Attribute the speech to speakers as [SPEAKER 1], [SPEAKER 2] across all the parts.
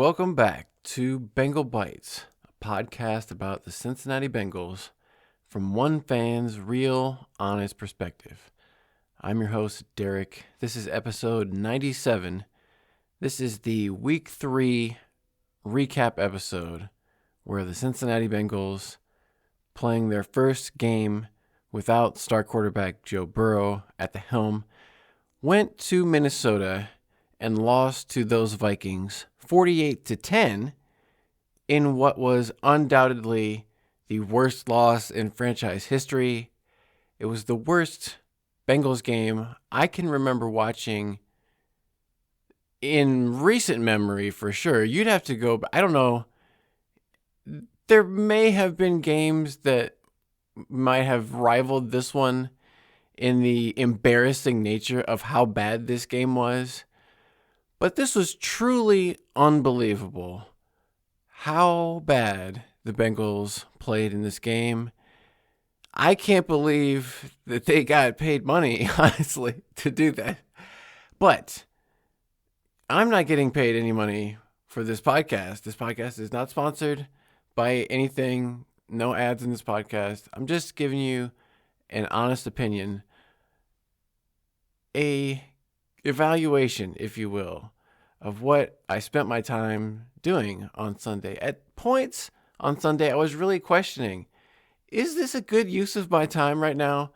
[SPEAKER 1] Welcome back to Bengal Bites, a podcast about the Cincinnati Bengals from one fan's real, honest perspective. I'm your host, Derek. This is episode 97. This is the Week 3 recap episode where the Cincinnati Bengals, playing their first game without star quarterback Joe Burrow at the helm, went to Minnesota and lost to those Vikings 48-10 in what was undoubtedly the worst loss in franchise history. It was the worst Bengals game I can remember watching in recent memory for sure. You'd have to go, I don't know. There may have been games that might have rivaled this one in the embarrassing nature of how bad this game was. But this was truly unbelievable how bad the Bengals played in this game. I can't believe that they got paid money, honestly, to do that. But I'm not getting paid any money for this podcast. This podcast is not sponsored by anything. No ads in this podcast. I'm just giving you an honest opinion, a evaluation, if you will, of what I spent my time doing on Sunday. At points on Sunday, I was really questioning, is this a good use of my time right now?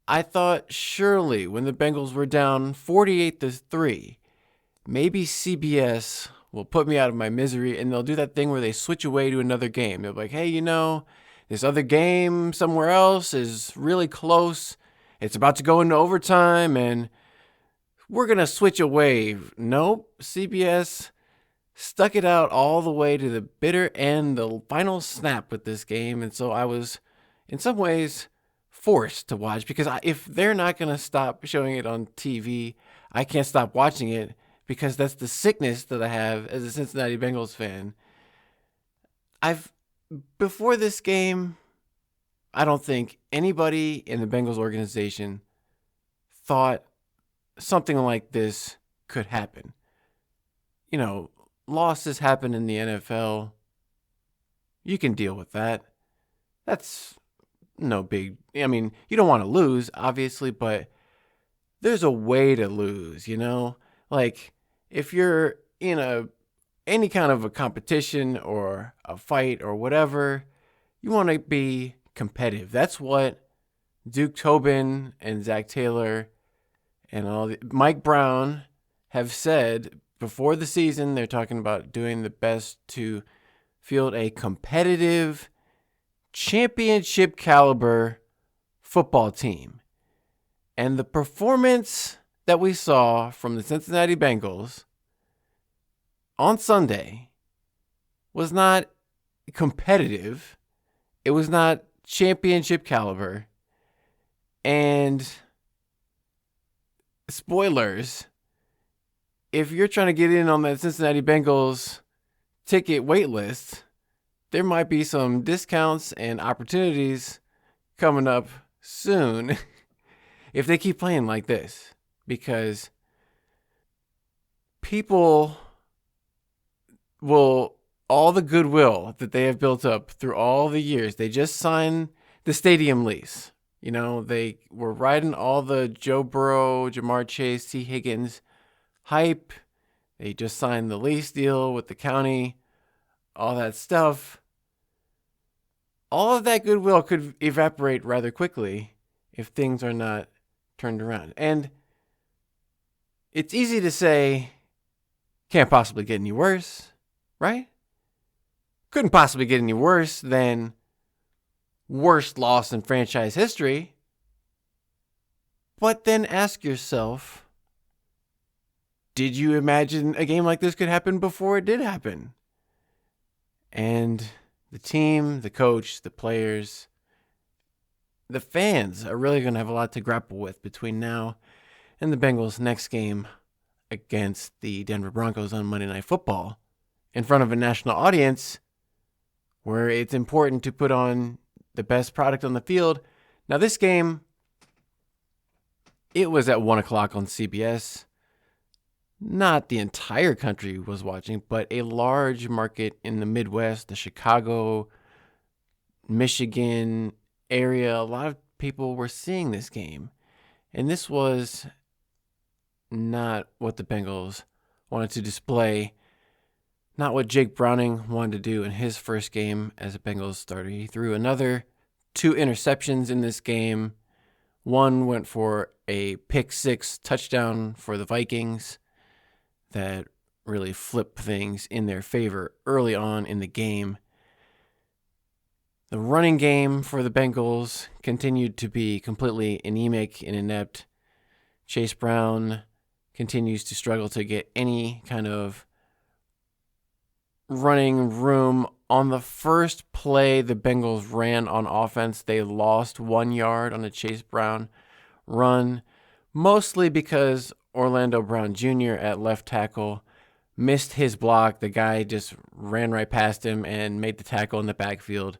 [SPEAKER 1] I thought surely when the Bengals were down 48-3, maybe CBS will put me out of my misery and they'll do that thing where they switch away to another game. They'll be like, hey, this other game somewhere else is really close. It's about to go into overtime and we're going to switch away. Nope. CBS stuck it out all the way to the bitter end, the final snap with this game. And so I was, in some ways, forced to watch because if they're not going to stop showing it on TV, I can't stop watching it because that's the sickness that I have as a Cincinnati Bengals fan. Before this game, I don't think anybody in the Bengals organization thought something like this could happen. Losses happen in the NFL. You can deal with that. That's no big... you don't want to lose, obviously, but there's a way to lose, Like, if you're in any kind of a competition or a fight or whatever, you want to be competitive. That's what Duke Tobin and Zach Taylor and Mike Brown have said before the season. They're talking about doing the best to field a competitive, championship caliber football team. And the performance that we saw from the Cincinnati Bengals on Sunday was not competitive. It was not championship caliber. And spoilers, if you're trying to get in on that Cincinnati Bengals ticket wait list, there might be some discounts and opportunities coming up soon if they keep playing like this. Because people will, all the goodwill that they have built up through all the years, they just signed the stadium lease. They were riding all the Joe Burrow, Jamar Chase, T. Higgins hype. They just signed the lease deal with the county, all that stuff. All of that goodwill could evaporate rather quickly if things are not turned around. And it's easy to say, can't possibly get any worse, right? Couldn't possibly get any worse than worst loss in franchise history. But then ask yourself, did you imagine a game like this could happen before it did happen? And the team, the coach, the players, the fans are really going to have a lot to grapple with between now and the Bengals' next game against the Denver Broncos on Monday Night Football in front of a national audience where it's important to put on the best product on the field. Now, this game, it was at 1 o'clock on CBS. not the entire country was watching, but a large market in the Midwest, the Chicago, Michigan area, a lot of people were seeing this game. And this was not what the Bengals wanted to display, not what Jake Browning wanted to do in his first game as a Bengals starter. He threw another 2 interceptions in this game. One went for a pick 6 touchdown for the Vikings that really flipped things in their favor early on in the game. The running game for the Bengals continued to be completely anemic and inept. Chase Brown continues to struggle to get any kind of running room. On the first play the Bengals ran on offense, they lost 1 yard on a Chase Brown run, mostly because Orlando Brown Jr. at left tackle missed his block. The guy just ran right past him and made the tackle in the backfield.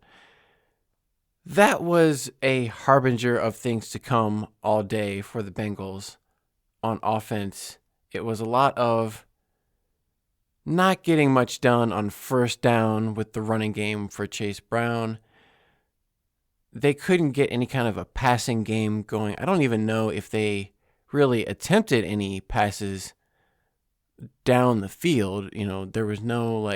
[SPEAKER 1] That was a harbinger of things to come all day for the Bengals on offense. It was a lot of not getting much done on first down with the running game for Chase Brown. They couldn't get any kind of a passing game going. I don't even know if they really attempted any passes down the field. There was no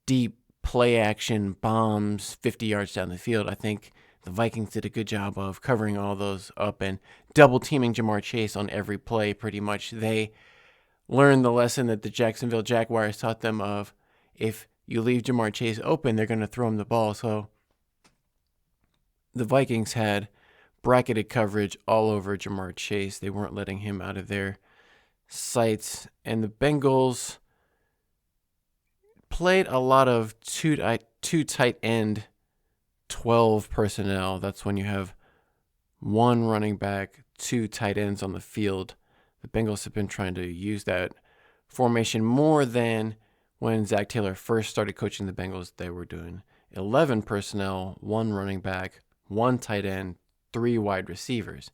[SPEAKER 1] deep play action bombs 50 yards down the field. I think the Vikings did a good job of covering all those up and double teaming Jamar Chase on every play pretty much. They learned the lesson that the Jacksonville Jaguars taught them of, if you leave Jamar Chase open, they're going to throw him the ball. So the Vikings had bracketed coverage all over Jamar Chase. They weren't letting him out of their sights. And the Bengals played a lot of two tight end 12 personnel. That's when you have 1 running back, 2 tight ends on the field. The Bengals have been trying to use that formation more than when Zach Taylor first started coaching the Bengals. They were doing 11 personnel, 1 running back, 1 tight end, 3 wide receivers.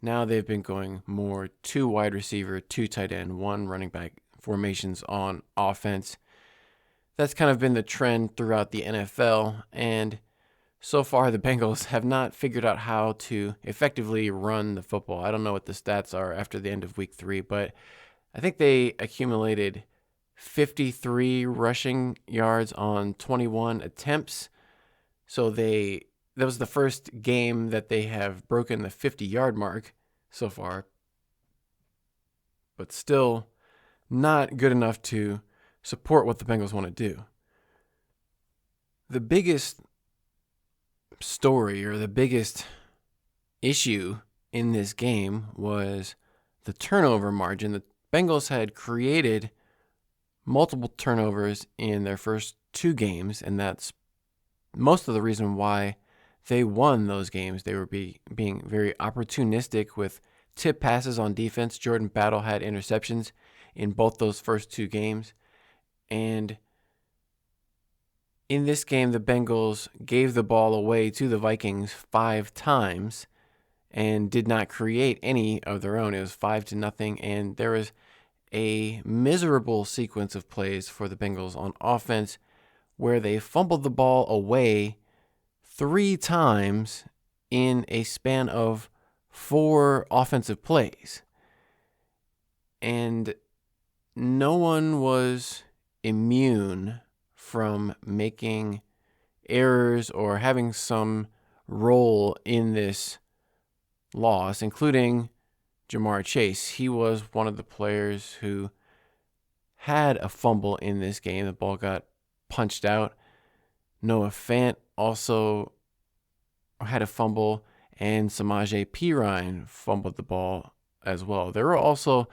[SPEAKER 1] Now they've been going more 2 wide receiver, 2 tight end, 1 running back formations on offense. That's kind of been the trend throughout the NFL, and so far the Bengals have not figured out how to effectively run the football. I don't know what the stats are after the end of week 3, but I think they accumulated 53 rushing yards on 21 attempts. So that was the first game that they have broken the 50-yard mark so far, but still not good enough to support what the Bengals want to do. The biggest story or the biggest issue in this game was the turnover margin. The Bengals had created multiple turnovers in their first 2 games, and that's most of the reason why they won those games. They were being very opportunistic with tip passes on defense. Jordan Battle had interceptions in both those first 2 games. And in this game, the Bengals gave the ball away to the Vikings 5 times and did not create any of their own. It was 5-0, and there was a miserable sequence of plays for the Bengals on offense where they fumbled the ball away 3 times in a span of 4 offensive plays. And no one was immune from making errors or having some role in this loss, including Jamar Chase. He was one of the players who had a fumble in this game. The ball got punched out. Noah Fant also had a fumble, and Samaje Perine fumbled the ball as well. There were also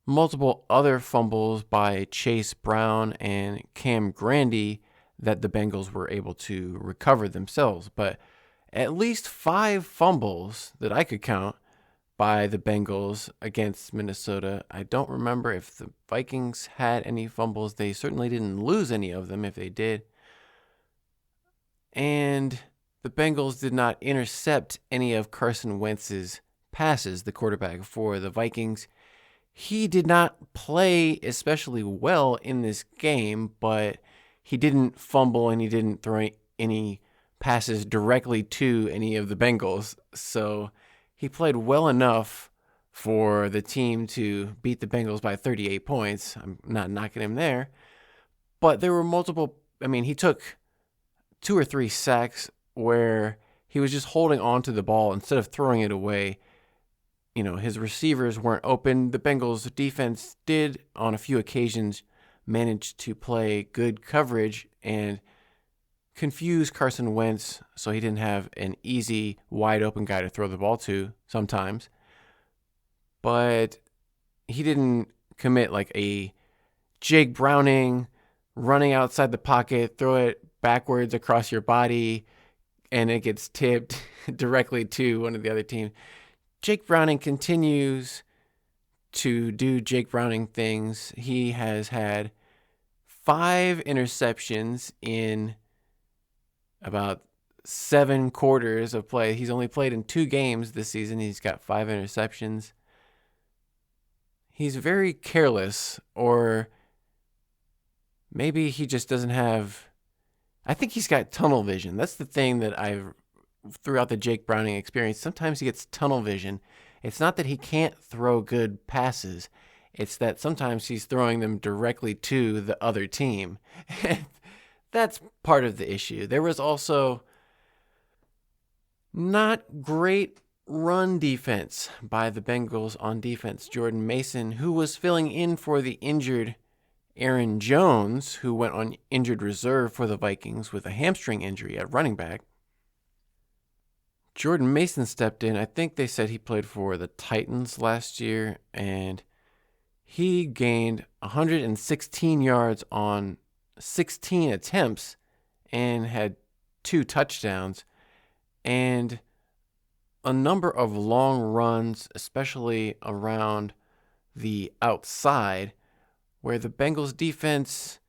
[SPEAKER 1] multiple other fumbles by Chase Brown and Cam Grandy that the Bengals were able to recover themselves. But at least 5 fumbles that I could count by the Bengals against Minnesota. I don't remember if the Vikings had any fumbles. They certainly didn't lose any of them if they did. And the Bengals did not intercept any of Carson Wentz's passes, the quarterback for the Vikings. He did not play especially well in this game, but he didn't fumble and he didn't throw any passes directly to any of the Bengals. So he played well enough for the team to beat the Bengals by 38 points. I'm not knocking him there. But there were multiple, he took 2 or 3 sacks where he was just holding on to the ball instead of throwing it away. His receivers weren't open. The Bengals defense did, on a few occasions, manage to play good coverage and confuse Carson Wentz so he didn't have an easy, wide open guy to throw the ball to sometimes. But he didn't commit like a Jake Browning running outside the pocket, throw it backwards across your body, and it gets tipped directly to one of the other team. Jake Browning continues to do Jake Browning things. He has had 5 interceptions in about 7 quarters of play. He's only played in 2 games this season. He's got 5 interceptions. He's very careless, or maybe he just doesn't have... I think he's got tunnel vision. That's the thing that I've throughout the Jake Browning experience. Sometimes he gets tunnel vision. It's not that he can't throw good passes. It's that sometimes he's throwing them directly to the other team. That's part of the issue. There was also not great run defense by the Bengals on defense. Jordan Mason, who was filling in for the injured Aaron Jones, who went on injured reserve for the Vikings with a hamstring injury at running back. Jordan Mason stepped in. I think they said he played for the Titans last year, and he gained 116 yards on 16 attempts and had 2 touchdowns and a number of long runs, especially around the outside, where the Bengals defense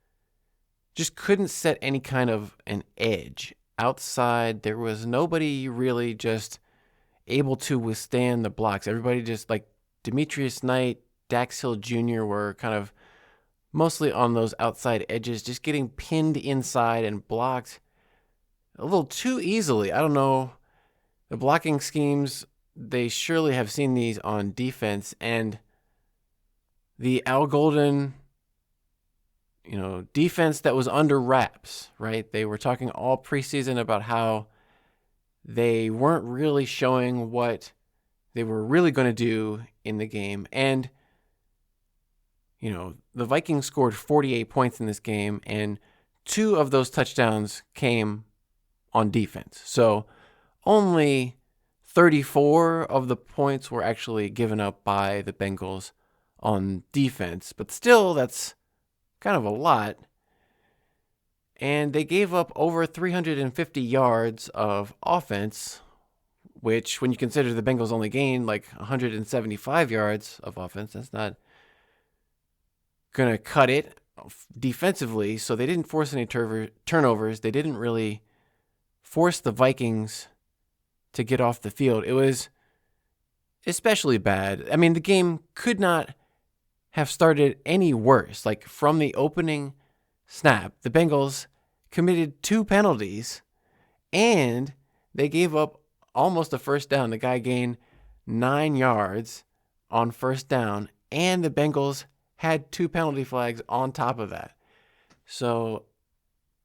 [SPEAKER 1] just couldn't set any kind of an edge. Outside, there was nobody really just able to withstand the blocks. Everybody just, like Demetrius Knight, Dax Hill Jr. were kind of mostly on those outside edges, just getting pinned inside and blocked a little too easily. I don't know. The blocking schemes, they surely have seen these on defense, and the Al Golden, defense that was under wraps, right? They were talking all preseason about how they weren't really showing what they were really going to do in the game. And, the Vikings scored 48 points in this game, and 2 of those touchdowns came on defense. So only 34 of the points were actually given up by the Bengals on defense. But still, that's kind of a lot. And they gave up over 350 yards of offense, which, when you consider the Bengals only gained like 175 yards of offense, that's not going to cut it defensively. So they didn't force any turnovers. They didn't really force the Vikings to get off the field. It was especially bad. The game could not have started any worse. Like, from the opening snap, the Bengals committed 2 penalties and they gave up almost a first down. The guy gained 9 yards on first down, and the Bengals had 2 penalty flags on top of that. So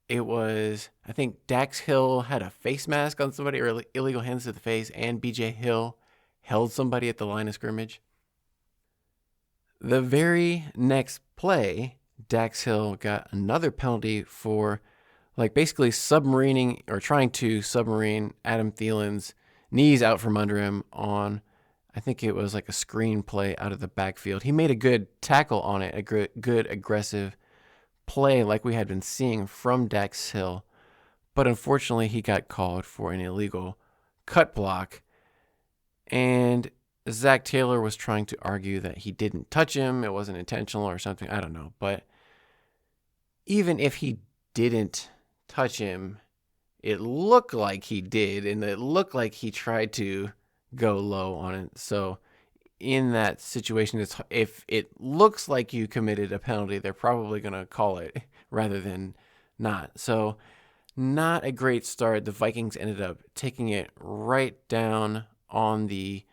[SPEAKER 1] it was, I think Dax Hill had a face mask on somebody, or illegal hands to the face, and BJ Hill held somebody at the line of scrimmage. The very next play, Dax Hill got another penalty for basically submarining, or trying to submarine Adam Thielen's knees out from under him on, I think it was like a screen play out of the backfield. He made a good tackle on it, a good aggressive play like we had been seeing from Dax Hill. But unfortunately, he got called for an illegal cut block. And Zach Taylor was trying to argue that he didn't touch him, it wasn't intentional or something, I don't know. But even if he didn't touch him, it looked like he did, and it looked like he tried to go low on it. So in that situation, if it looks like you committed a penalty, they're probably going to call it rather than not. So not a great start. The Vikings ended up taking it right down on the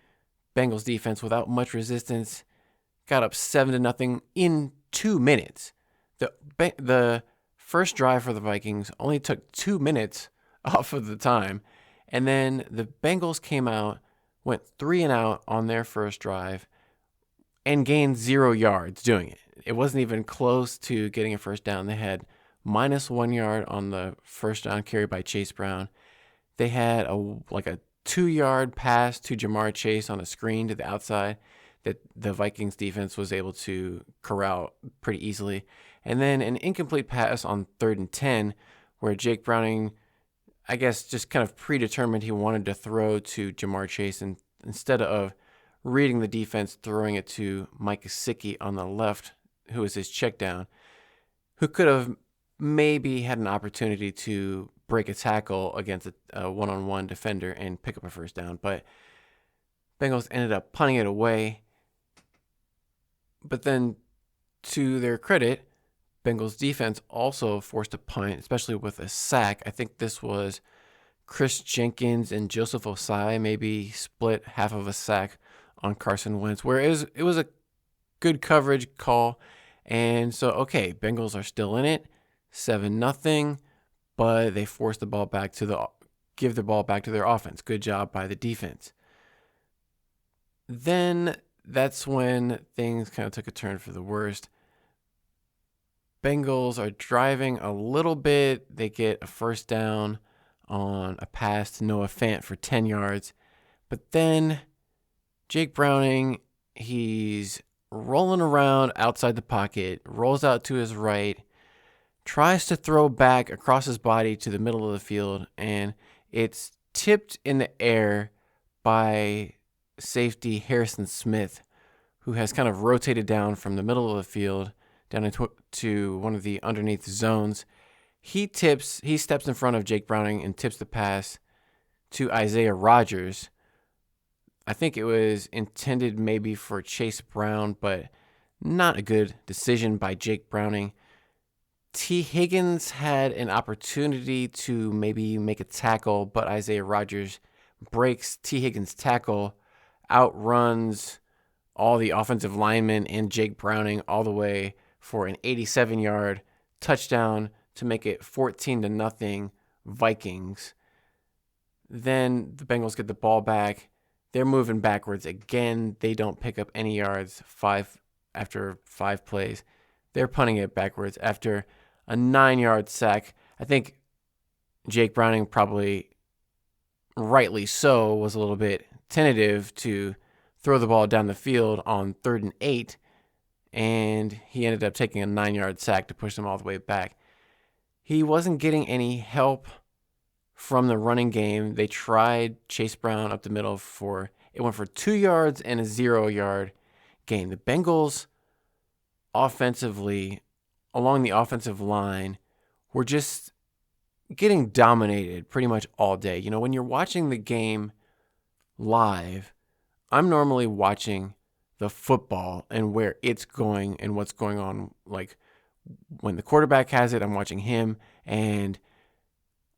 [SPEAKER 1] Bengals defense without much resistance. Got up 7-0 in 2 minutes. The first drive for the Vikings only took 2 minutes off of the time. And then the Bengals came out, went 3 and out on their first drive, and gained 0 yards doing it. It wasn't even close to getting a first down. They had -1 yard on the first down carry by Chase Brown. They had a 2-yard pass to Jamar Chase on a screen to the outside that the Vikings defense was able to corral pretty easily. And then an incomplete pass on 3rd and 10 where Jake Browning, I guess, just kind of predetermined he wanted to throw to Jamar Chase, and instead of reading the defense, throwing it to Mike Gesicki on the left, who was his check down, who could have maybe had an opportunity to break a tackle against a one-on-one defender and pick up a first down. But Bengals ended up punting it away. But then, to their credit, Bengals defense also forced a punt, especially with a sack. I think this was Chris Jenkins and Joseph Osai maybe split half of a sack on Carson Wentz, where it was a good coverage call. And so, okay, Bengals are still in it, 7-0, but they forced the ball back give the ball back to their offense. Good job by the defense. Then that's when things kind of took a turn for the worst. Bengals are driving a little bit. They get a first down on a pass to Noah Fant for 10 yards. But then Jake Browning, he's rolling around outside the pocket, rolls out to his right, tries to throw back across his body to the middle of the field, and it's tipped in the air by safety Harrison Smith, who has kind of rotated down from the middle of the field down into one of the underneath zones. He steps in front of Jake Browning and tips the pass to Isaiah Rodgers. I think it was intended maybe for Chase Brown, but not a good decision by Jake Browning. T. Higgins had an opportunity to maybe make a tackle, but Isaiah Rodgers breaks T. Higgins' tackle, outruns all the offensive linemen and Jake Browning all the way for an 87-yard touchdown to make it 14-0 Vikings. Then the Bengals get the ball back. They're moving backwards again. They don't pick up any yards after 5 plays. They're punting it backwards after a 9-yard sack. I think Jake Browning, probably rightly so, was a little bit tentative to throw the ball down the field on 3rd and 8, and he ended up taking a 9-yard sack to push them all the way back. He wasn't getting any help from the running game. They tried Chase Brown up the middle it went for 2 yards and a 0-yard gain. The Bengals offensively, along the offensive line, were just getting dominated pretty much all day. You know, when you're watching the game live, I'm normally watching the football and where it's going and what's going on. Like when the quarterback has it, I'm watching him and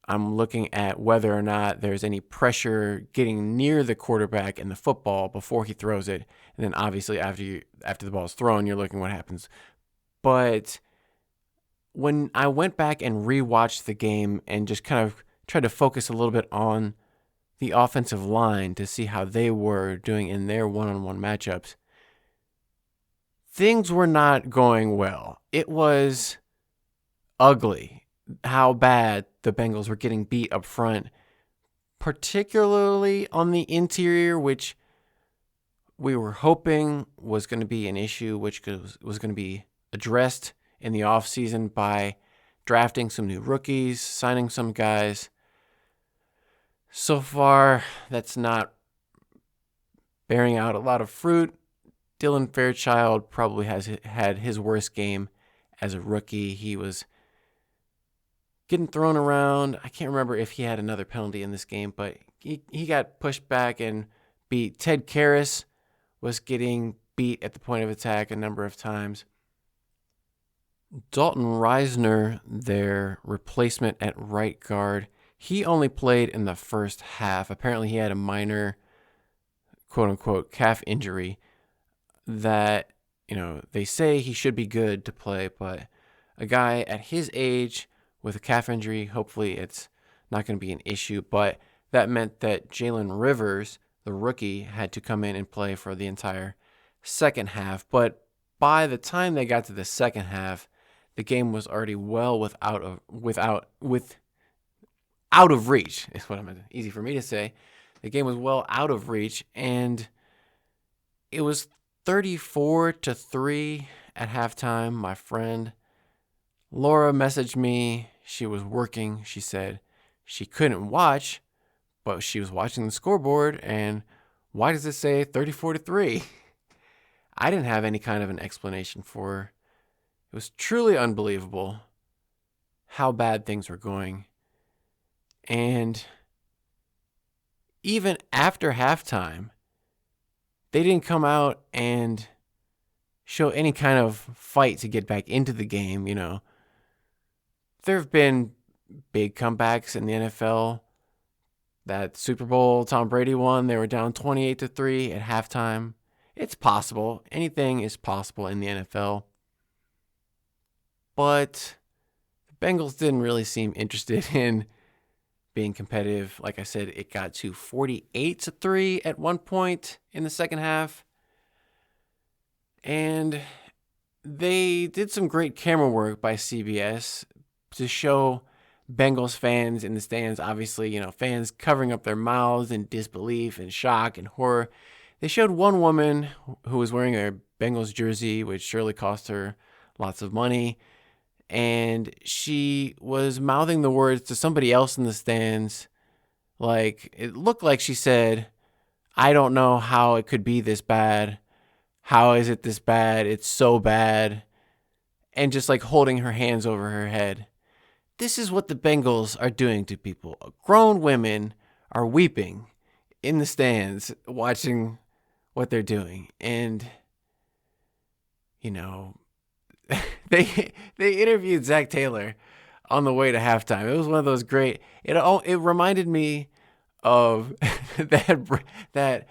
[SPEAKER 1] I'm looking at whether or not there's any pressure getting near the quarterback and the football before he throws it. And then obviously after the ball's thrown, you're looking what happens. But when I went back and rewatched the game and just kind of tried to focus a little bit on the offensive line to see how they were doing in their one-on-one matchups, things were not going well. It was ugly how bad the Bengals were getting beat up front, particularly on the interior, which we were hoping was going to be an issue, which was going to be addressed in the offseason by drafting some new rookies, signing some guys. So far, that's not bearing out a lot of fruit. Dylan Fairchild probably has had his worst game as a rookie. He was getting thrown around. I can't remember if he had another penalty in this game, but he got pushed back and beat Ted Karras was getting beat at the point of attack a number of times. Dalton Reisner, their replacement at right guard, he only played in the first half. Apparently, he had a minor, quote-unquote, calf injury that, they say he should be good to play, but a guy at his age with a calf injury, hopefully it's not going to be an issue, but that meant that Jalen Rivers, the rookie, had to come in and play for the entire second half. But by the time they got to the second half, the game was already well out of reach. Is what I meant. Easy for me to say. The game was well out of reach, and it was 34-3 at halftime. My friend Laura messaged me. She was working. She said she couldn't watch, but she was watching the scoreboard, and why does it say 34-3? I didn't have any kind of an explanation for her. It was truly unbelievable how bad things were going. And even after halftime, they didn't come out and show any kind of fight to get back into the game, There have been big comebacks in the NFL. That Super Bowl Tom Brady won, they were down 28-3 at halftime. It's possible. Anything is possible in the NFL. But the Bengals didn't really seem interested in being competitive. Like I said, it got to 48-3 at one point in the second half. And they did some great camera work by CBS to show Bengals fans in the stands, obviously, fans covering up their mouths in disbelief and shock and horror. They showed one woman who was wearing a Bengals jersey, which surely cost her lots of money. And she was mouthing the words to somebody else in the stands. Like, it looked like she said, "I don't know how it could be this bad. How is it this bad? It's so bad." And just like holding her hands over her head. This is what the Bengals are doing to people. Grown women are weeping in the stands watching what they're doing. And, they interviewed Zach Taylor on the way to halftime. It was one of those great. It reminded me of that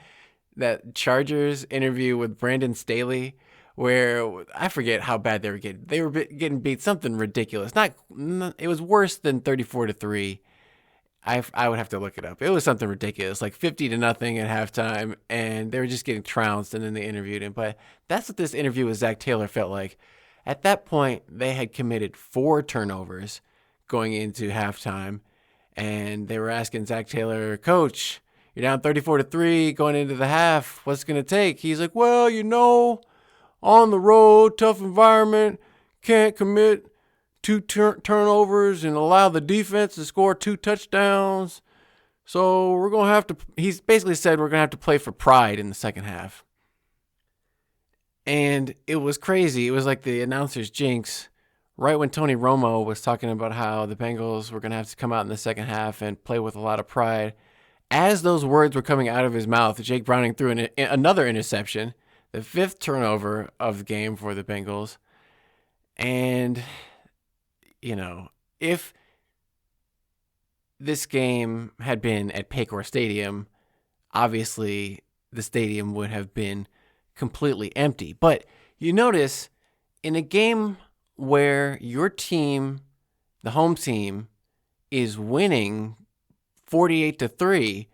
[SPEAKER 1] Chargers interview with Brandon Staley, where I forget how bad they were getting. They were getting beat something ridiculous. It was worse than 34-3. I would have to look it up. It was something ridiculous, like 50-0 at halftime, and they were just getting trounced, and then they interviewed him. But that's what this interview with Zach Taylor felt like. At that point, they had committed 4 turnovers going into halftime, and they were asking Zach Taylor, "Coach, you're down 34-3 going into the half. What's it going to take?" He's like, "Well, on the road, tough environment, can't commit 2 turnovers and allow the defense to score 2 touchdowns. So we're going to have to," he's basically said, "we're going to have to play for pride in the second half." And it was crazy. It was like the announcer's jinx. Right when Tony Romo was talking about how the Bengals were going to have to come out in the second half and play with a lot of pride, as those words were coming out of his mouth, Jake Browning threw another interception, the 5th turnover of the game for the Bengals. And, if this game had been at Paycor Stadium, obviously the stadium would have been completely empty. But you notice in a game where your team, the home team, is winning 48-3,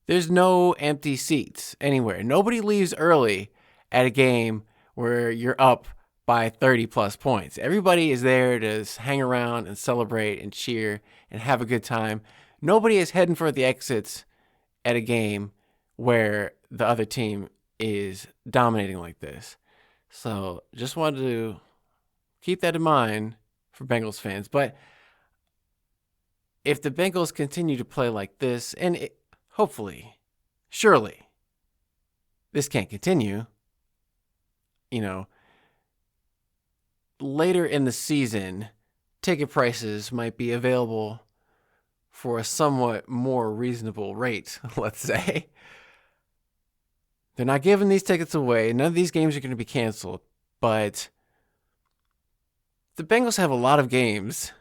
[SPEAKER 1] there's no empty seats anywhere. Nobody leaves early at a game where you're up by 30 plus points. Everybody is there to hang around and celebrate and cheer and have a good time. Nobody is heading for the exits at a game where the other team is dominating like this. So just wanted to keep that in mind for Bengals fans. But if the Bengals continue to play like this, and hopefully, surely, this can't continue, later in the season, ticket prices might be available for a somewhat more reasonable rate, let's say. They're not giving these tickets away. None of these games are going to be canceled. But the Bengals have a lot of games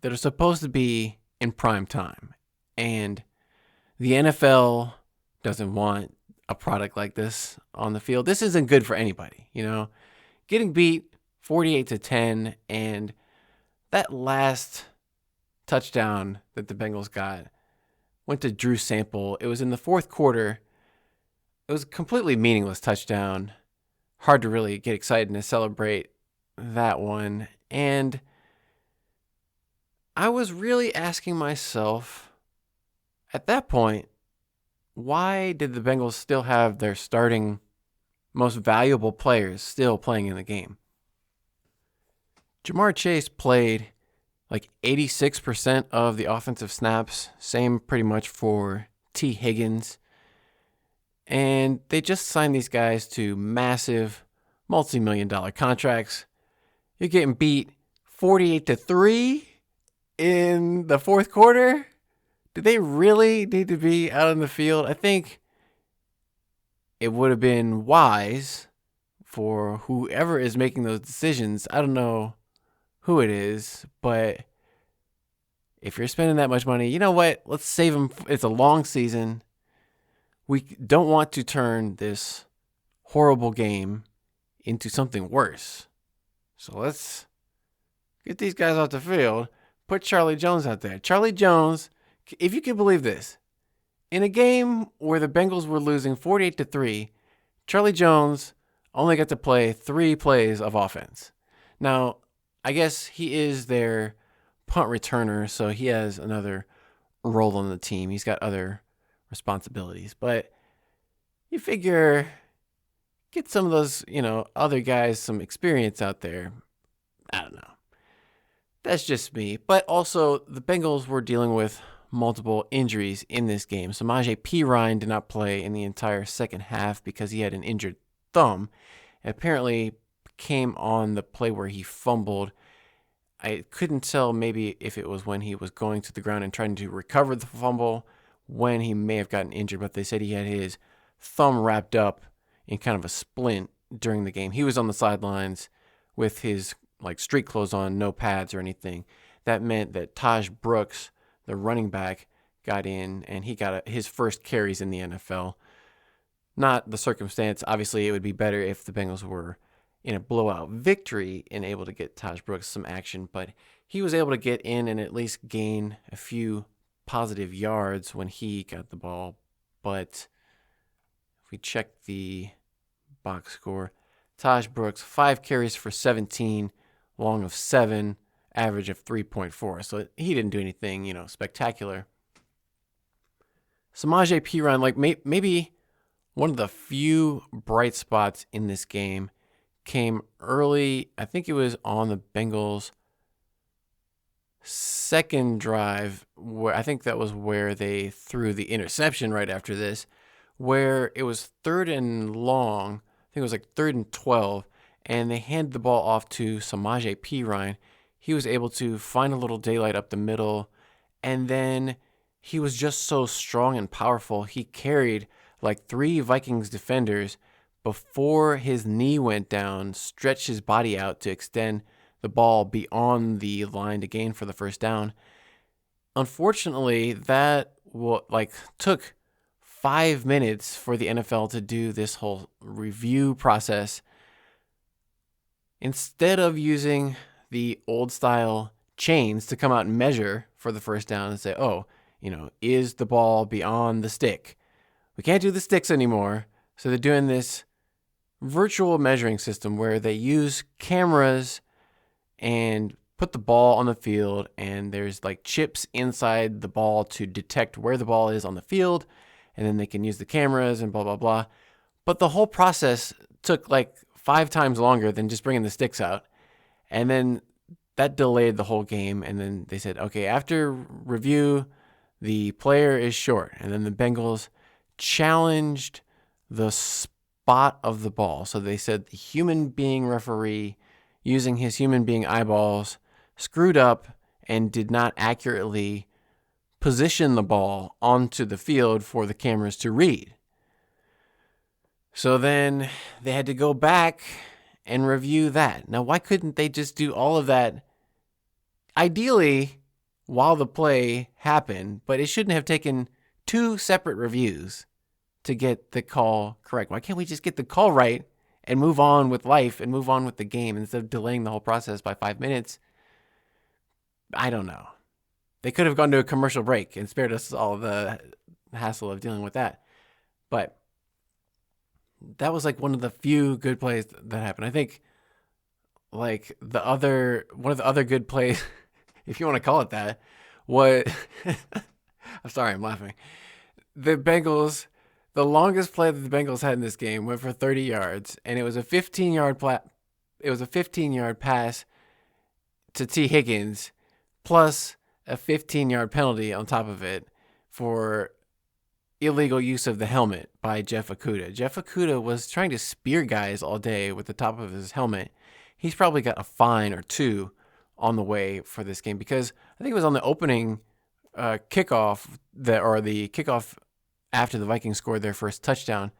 [SPEAKER 1] that are supposed to be in prime time. And the NFL doesn't want a product like this on the field. This isn't good for anybody, Getting beat 48-10, and that last touchdown that the Bengals got went to Drew Sample. It was in the fourth quarter. It was a completely meaningless touchdown. Hard to really get excited and to celebrate that one. And I was really asking myself at that point, why did the Bengals still have their starting most valuable players still playing in the game? Jamar Chase played like 86% of the offensive snaps. Same pretty much for T. Higgins. And they just signed these guys to massive multi-million-dollar contracts. You're getting beat 48-3 in the fourth quarter. Did they really need to be out on the field? I think it would have been wise for whoever is making those decisions. I don't know who it is, but if you're spending that much money, you know what? Let's save them. It's a long season. We don't want to turn this horrible game into something worse. So let's get these guys off the field. Put Charlie Jones out there. Charlie Jones, if you can believe this, in a game where the Bengals were losing 48-3, Charlie Jones only got to play 3 plays of offense. Now, I guess he is their punt returner, so he has another role on the team. He's got other responsibilities. But you figure, get some of those, other guys some experience out there. I don't know. That's just me. But also, the Bengals were dealing with multiple injuries in this game. Samaje Perine did not play in the entire second half because he had an injured thumb. And apparently came on the play where he fumbled. I couldn't tell maybe if it was when he was going to the ground and trying to recover the fumble, when he may have gotten injured, but they said he had his thumb wrapped up in kind of a splint during the game. He was on the sidelines with his street clothes on, no pads or anything. That meant that Taj Brooks, the running back, got in and he got his first carries in the NFL. Not the circumstance. Obviously, it would be better if the Bengals were in a blowout victory and able to get Taj Brooks some action, but he was able to get in and at least gain a few positive yards when he got the ball. But if we check the box score, Taj Brooks, 5 carries for 17, long of 7, average of 3.4. So he didn't do anything, spectacular. Samaje Perine, maybe one of the few bright spots in this game came early. I think it was on the Bengals' second drive, where I think that was where they threw the interception right after this, where it was 3rd and long. I think it was 3rd and 12, and they handed the ball off to Samaje Perine. He was able to find a little daylight up the middle, and then he was just so strong and powerful. He carried 3 Vikings defenders before his knee went down, stretched his body out to extend the ball beyond the line to gain for the first down. Unfortunately, that took 5 minutes for the NFL to do this whole review process. Instead of using the old style chains to come out and measure for the first down and say, is the ball beyond the stick? We can't do the sticks anymore. So they're doing this virtual measuring system where they use cameras and put the ball on the field, and there's chips inside the ball to detect where the ball is on the field, and then they can use the cameras and blah, blah, blah. But the whole process took 5 times longer than just bringing the sticks out. And then that delayed the whole game. And then they said, okay, after review, the player is short. And then the Bengals challenged the spot of the ball. So they said the human being referee, using his human being eyeballs, screwed up and did not accurately position the ball onto the field for the cameras to read. So then they had to go back and review that. Now, why couldn't they just do all of that ideally while the play happened? But it shouldn't have taken 2 separate reviews to get the call correct. Why can't we just get the call right and move on with life and move on with the game instead of delaying the whole process by 5 minutes? I don't know. They could have gone to a commercial break and spared us all the hassle of dealing with that. But that was like one of the few good plays that happened. I think like one of the other good plays, if you want to call it that, what I'm sorry, I'm laughing. The Bengals, the longest play that the Bengals had in this game went for 30 yards, and it was a 15-yard pass to T. Higgins, plus a 15-yard penalty on top of it for illegal use of the helmet by Jeff Okudah. Jeff Okudah was trying to spear guys all day with the top of his helmet. He's probably got a fine or 2 on the way for this game, because I think it was on the opening kickoff, the kickoff after the Vikings scored their first touchdown,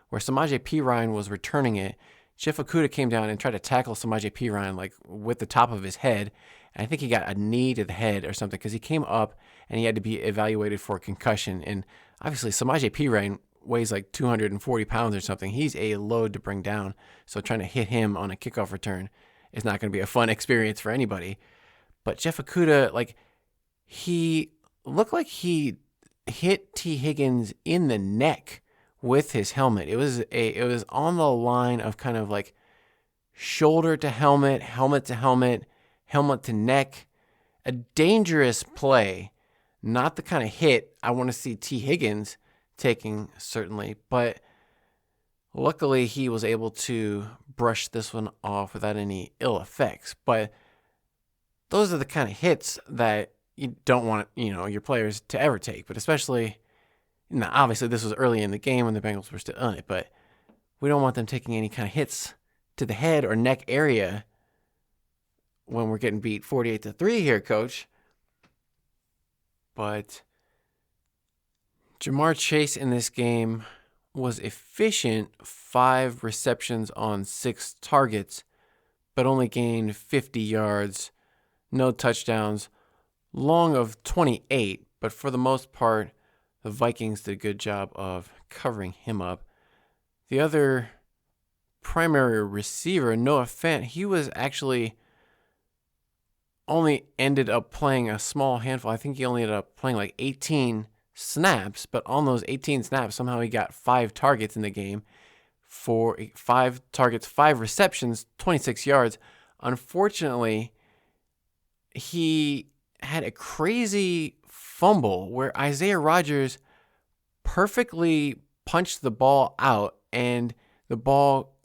[SPEAKER 1] where Samaje Perine was returning it. Jeff Okudah came down and tried to tackle Samaje Perine like with the top of his head. And I think he got a knee to the head or something, because he came up and he had to be evaluated for concussion. And obviously Samaje Perine weighs like 240 pounds or something. He's a load to bring down. So trying to hit him on a kickoff return is not going to be a fun experience for anybody. But Jeff Okudah, like, he looked like he hit T. Higgins in the neck with his helmet. It was on the line of kind of like shoulder to helmet, helmet to helmet, helmet to neck. A dangerous play, not the kind of hit I want to see T. Higgins taking, certainly, but luckily he was able to brush this one off without any ill effects. But those are the kind of hits that you don't want, your players to ever take. But especially, now obviously this was early in the game when the Bengals were still on it, but we don't want them taking any kind of hits to the head or neck area when we're getting beat 48-3 here, Coach. But Jamar Chase in this game was efficient, 5 receptions on 6 targets, but only gained 50 yards, no touchdowns, long of 28. But for the most part, the Vikings did a good job of covering him up. The other primary receiver, Noah Fant, he was actually only ended up playing a small handful. I think he only ended up playing like 18 snaps, but on those 18 snaps, somehow he got 5 targets in the game for 5 targets, 5 receptions, 26 yards. Unfortunately, he had a crazy fumble where Isaiah Rodgers perfectly punched the ball out, and the ball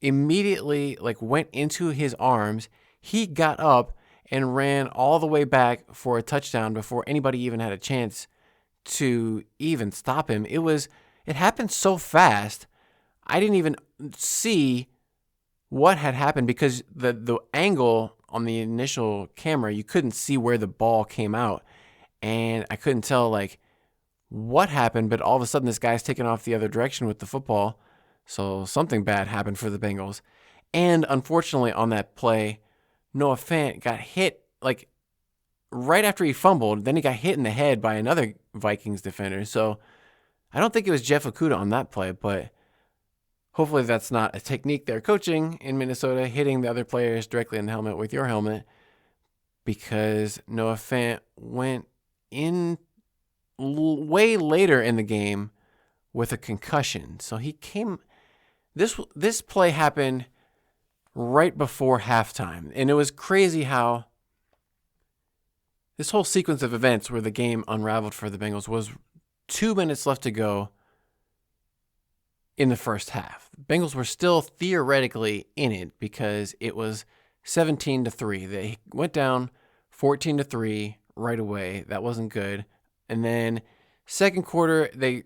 [SPEAKER 1] immediately went into his arms. He got up and ran all the way back for a touchdown before anybody even had a chance to even stop him. It happened so fast, I didn't even see what had happened, because the angle on the initial camera, you couldn't see where the ball came out, and I couldn't tell what happened, but all of a sudden this guy's taking off the other direction with the football. So something bad happened for the Bengals. And unfortunately on that play, Noah Fant got hit right after he fumbled. Then he got hit in the head by another Vikings defender. So I don't think it was Jeff Okudah on that play, but hopefully that's not a technique they're coaching in Minnesota, hitting the other players directly in the helmet with your helmet, because Noah Fant went in way later in the game with a concussion. So he came. This play happened right before halftime, and it was crazy how this whole sequence of events where the game unraveled for the Bengals was 2 minutes left to go in the first half. The Bengals were still theoretically in it because it was 17-3. They went down 14-3 right away. That wasn't good. And then second quarter, they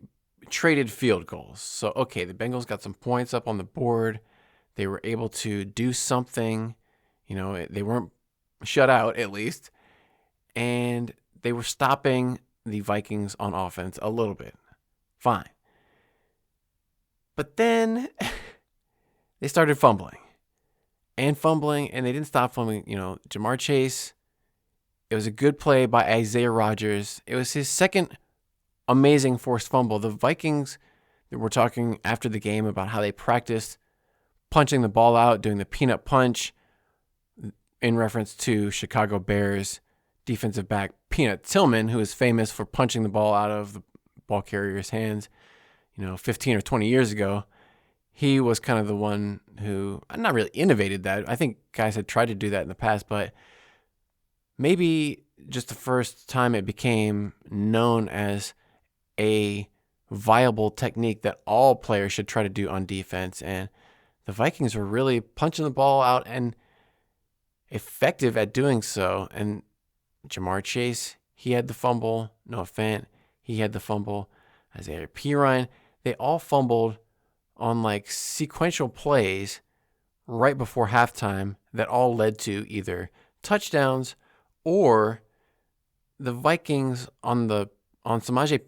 [SPEAKER 1] traded field goals. So, okay, the Bengals got some points up on the board. They were able to do something. They weren't shut out, at least. And they were stopping the Vikings on offense a little bit. Fine. But then they started fumbling, and they didn't stop fumbling. Jamar Chase, it was a good play by Isaiah Rodgers. It was his second amazing forced fumble. The Vikings were talking after the game about how they practiced punching the ball out, doing the peanut punch, in reference to Chicago Bears defensive back Peanut Tillman, who is famous for punching the ball out of the ball carrier's hands, 15 or 20 years ago. He was kind of the one who not really innovated that. I think guys had tried to do that in the past, but maybe just the first time it became known as a viable technique that all players should try to do on defense. And the Vikings were really punching the ball out and effective at doing so. And Jamar Chase, he had the fumble. Noah Fant, he had the fumble. Isaiah Pirine, they all fumbled on like sequential plays right before halftime that all led to either touchdowns or the Vikings on Samaje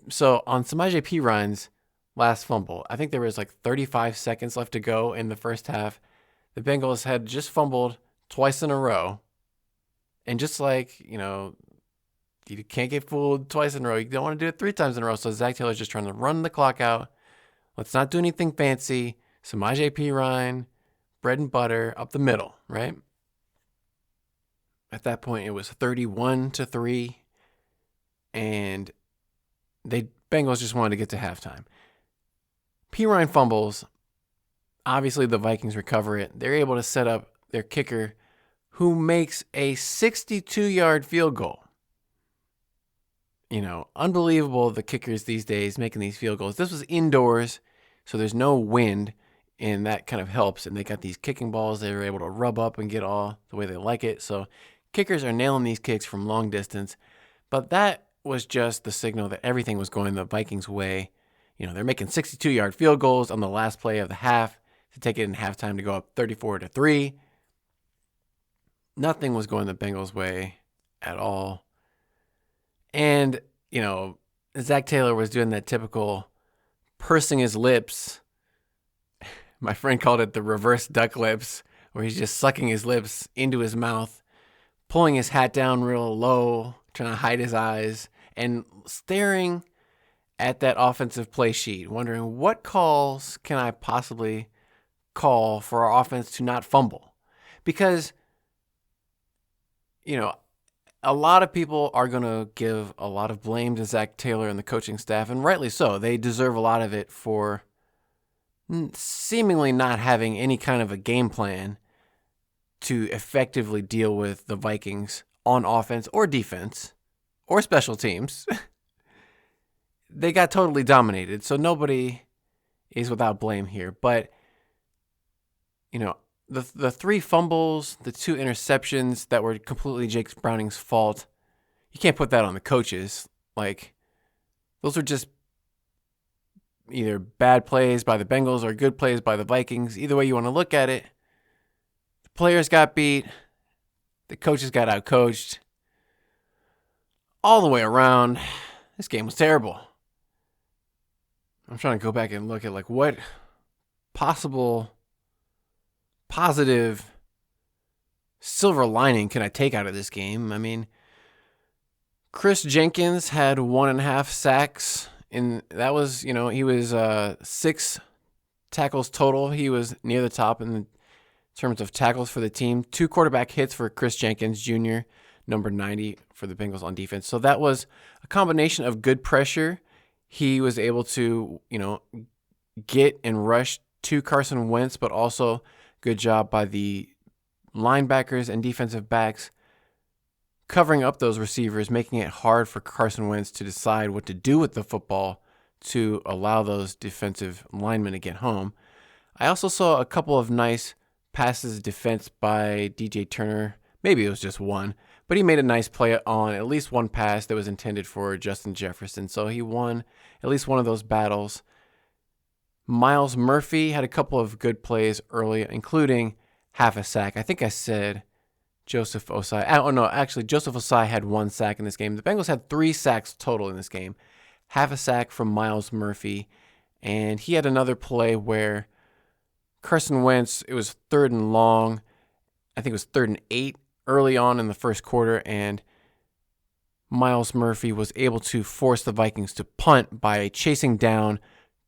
[SPEAKER 1] Perine's last fumble. I think there was like 35 seconds left to go in the first half. The Bengals had just fumbled twice in a row. And just like, you can't get fooled twice in a row. You don't want to do it 3 times in a row. So Zach Taylor's just trying to run the clock out. Let's not do anything fancy. Samaje Perine, bread and butter up the middle, right? At that point, it was 31-3. And Bengals just wanted to get to halftime. Perine fumbles. Obviously, the Vikings recover it. They're able to set up their kicker, who makes a 62-yard field goal. Unbelievable, the kickers these days making these field goals. This was indoors, so there's no wind, and that kind of helps. And they got these kicking balls they were able to rub up and get all the way they like it. So kickers are nailing these kicks from long distance. But that was just the signal that everything was going the Vikings' way. They're making 62-yard field goals on the last play of the half to take it in halftime to go up 34-3. Nothing was going the Bengals' way at all. And, Zach Taylor was doing that typical pursing his lips. My friend called it the reverse duck lips, where he's just sucking his lips into his mouth, pulling his hat down real low, trying to hide his eyes, and staring at that offensive play sheet, wondering what calls can I possibly call for our offense to not fumble? Because a lot of people are going to give a lot of blame to Zach Taylor and the coaching staff, and rightly so. They deserve a lot of it for seemingly not having any kind of a game plan to effectively deal with the Vikings on offense or defense or special teams. They got totally dominated, so nobody is without blame here. But, the 3 fumbles, the 2 interceptions that were completely Jake Browning's fault, you can't put that on the coaches. Like, those were just either bad plays by the Bengals or good plays by the Vikings. Either way you want to look at it, the players got beat, the coaches got outcoached. All the way around, this game was terrible. I'm trying to go back and look at what possible positive silver lining can I take out of this game? I mean, Chris Jenkins had 1.5 sacks, and that was, he was 6 tackles total. He was near the top in terms of tackles for the team. 2 quarterback hits for Chris Jenkins Jr., number 90 for the Bengals on defense. So that was a combination of good pressure. He was able to, get and rush to Carson Wentz, but also good job by the linebackers and defensive backs covering up those receivers, making it hard for Carson Wentz to decide what to do with the football to allow those defensive linemen to get home. I also saw a couple of nice passes defense by DJ Turner. Maybe it was just one, but he made a nice play on at least one pass that was intended for Justin Jefferson. So he won at least one of those battles. Miles Murphy had a couple of good plays early, including half a sack. I think I said Joseph Osai. Oh, no, actually, Joseph Osai had 1 sack in this game. The Bengals had 3 sacks total in this game. Half a sack from Miles Murphy And he had another play where Carson Wentz, it was 3rd and long. I think it was 3rd and 8 early on in the first quarter, and Myles Murphy was able to force the Vikings to punt by chasing down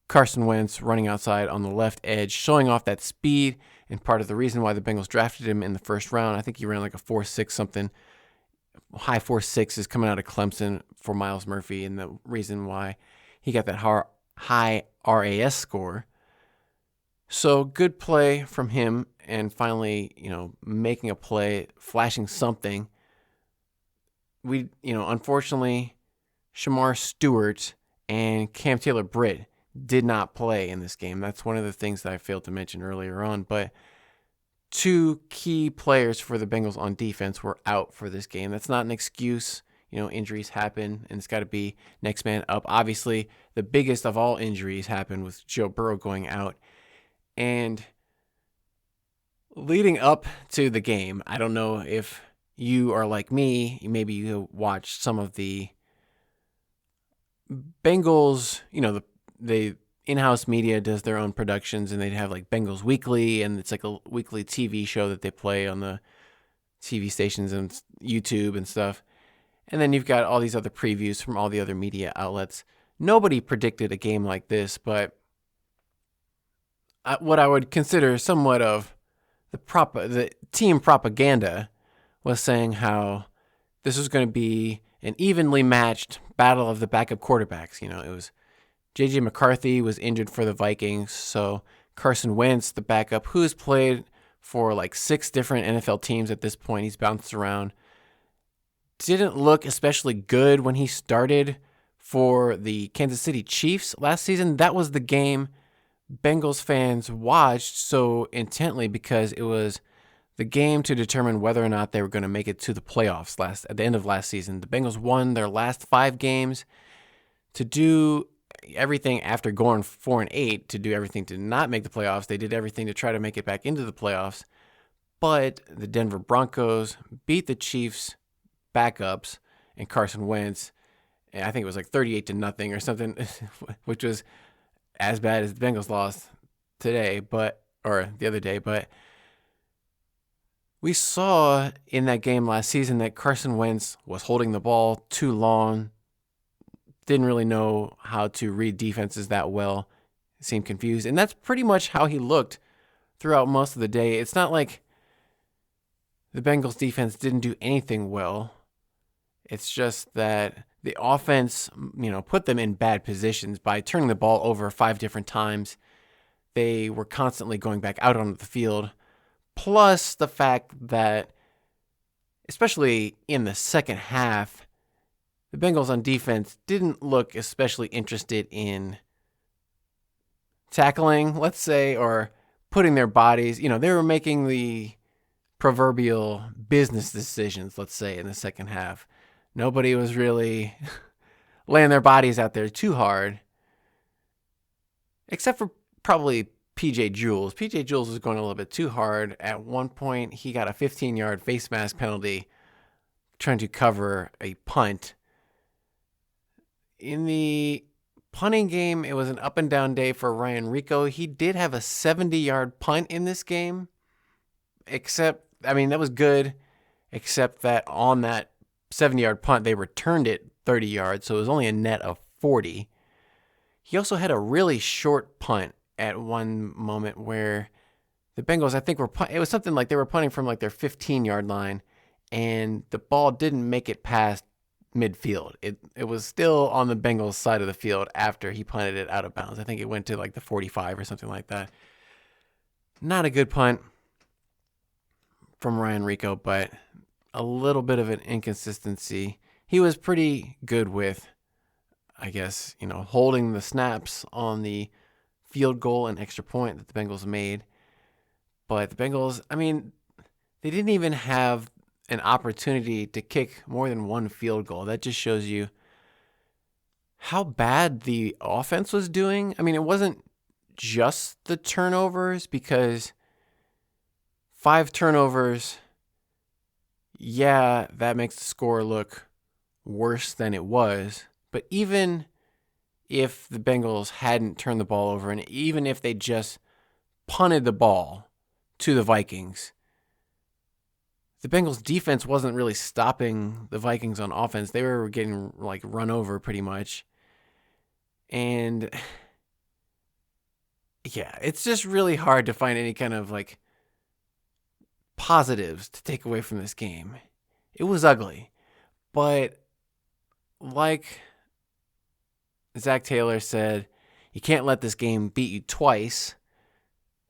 [SPEAKER 1] Carson Wentz, running outside on the left edge, showing off that speed, and part of the reason why the Bengals drafted him in the first round. I think he ran like a 4.6 something. High 4.6 is coming out of Clemson for Myles Murphy, and the reason why he got that high RAS score. So good play from him, and finally, making a play, flashing something. Unfortunately, Shamar Stewart and Cam Taylor-Britt did not play in this game. That's one of the things that I failed to mention earlier on, but 2 key players for the Bengals on defense were out for this game. That's not an excuse. Injuries happen, and it's got to be next man up. Obviously, the biggest of all injuries happened with Joe Burrow going out. And leading up to the game, I don't know if you are like me, maybe you watched some of the Bengals, the in-house media does their own productions, and they'd have like Bengals Weekly, and it's like a weekly TV show that they play on the TV stations and YouTube and stuff. And then you've got all these other previews from all the other media outlets. Nobody predicted a game like this, but what I would consider somewhat of the team propaganda was saying how this was going to be an evenly matched battle of the backup quarterbacks. It was J.J. McCarthy was injured for the Vikings, so Carson Wentz, the backup, who's played for like 6 different NFL teams at this point, he's bounced around, didn't look especially good when he started for the Kansas City Chiefs last season. That was the game Bengals fans watched so intently because it was the game to determine whether or not they were going to make it to the playoffs at the end of last season. The Bengals won their last 5 games. To do everything after going 4-8, to do everything to not make the playoffs. They did everything to try to make it back into the playoffs. But the Denver Broncos beat the Chiefs backups and Carson Wentz. And I think it was like 38-0 or something, which was as bad as the Bengals lost today, or the other day. But we saw in that game last season that Carson Wentz was holding the ball too long, didn't really know how to read defenses that well, seemed confused. And that's pretty much how he looked throughout most of the day. It's not like the Bengals defense didn't do anything well. It's just that the offense, put them in bad positions by turning the ball over 5 different times. They were constantly going back out onto the field. Plus the fact that, especially in the second half, the Bengals on defense didn't look especially interested in tackling, let's say, or putting their bodies. They were making the proverbial business decisions, let's say, in the second half. Nobody was really laying their bodies out there too hard, except for probably P.J. Jules. P.J. Jules was going a little bit too hard. At one point, he got a 15-yard face mask penalty trying to cover a punt. In the punting game, it was an up-and-down day for Ryan Rico. He did have a 70-yard punt in this game, that was good, except that on that 70-yard punt, they returned it 30 yards, so it was only a net of 40. He also had a really short punt at one moment where the Bengals, I think, it was something like they were punting from like their 15-yard line, and the ball didn't make it past midfield. It was still on the Bengals side of the field after he punted it out of bounds. I think it went to like the 45 or something like that. Not a good punt from Ryan Rico, but a little bit of an inconsistency. He was pretty good with, I guess, holding the snaps on the field goal and extra point that the Bengals made. But the Bengals, they didn't even have an opportunity to kick more than one field goal. That just shows you how bad the offense was doing. It wasn't just the turnovers, because 5 turnovers, yeah, that makes the score look worse than it was. But even if the Bengals hadn't turned the ball over, and even if they just punted the ball to the Vikings, the Bengals defense wasn't really stopping the Vikings on offense. They were getting like run over pretty much. And yeah, it's just really hard to find any kind of like positives to take away from this game. It was ugly, but like Zach Taylor said, you can't let this game beat you twice.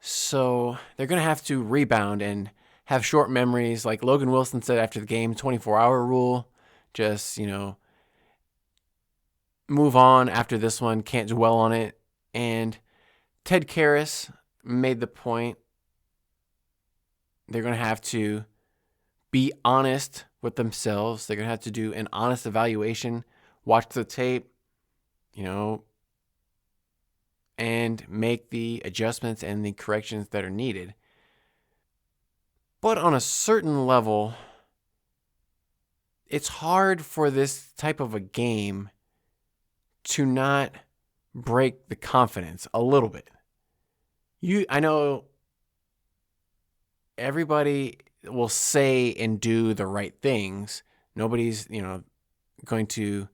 [SPEAKER 1] So they're going to have to rebound and have short memories. Like Logan Wilson said after the game, 24-hour rule. Just, move on after this one. Can't dwell on it. And Ted Karras made the point. They're going to have to be honest with themselves. They're going to have to do an honest evaluation. Watch the tape, and make the adjustments and the corrections that are needed. But on a certain level, it's hard for this type of a game to not break the confidence a little bit. I know everybody will say and do the right things. Nobody's, going to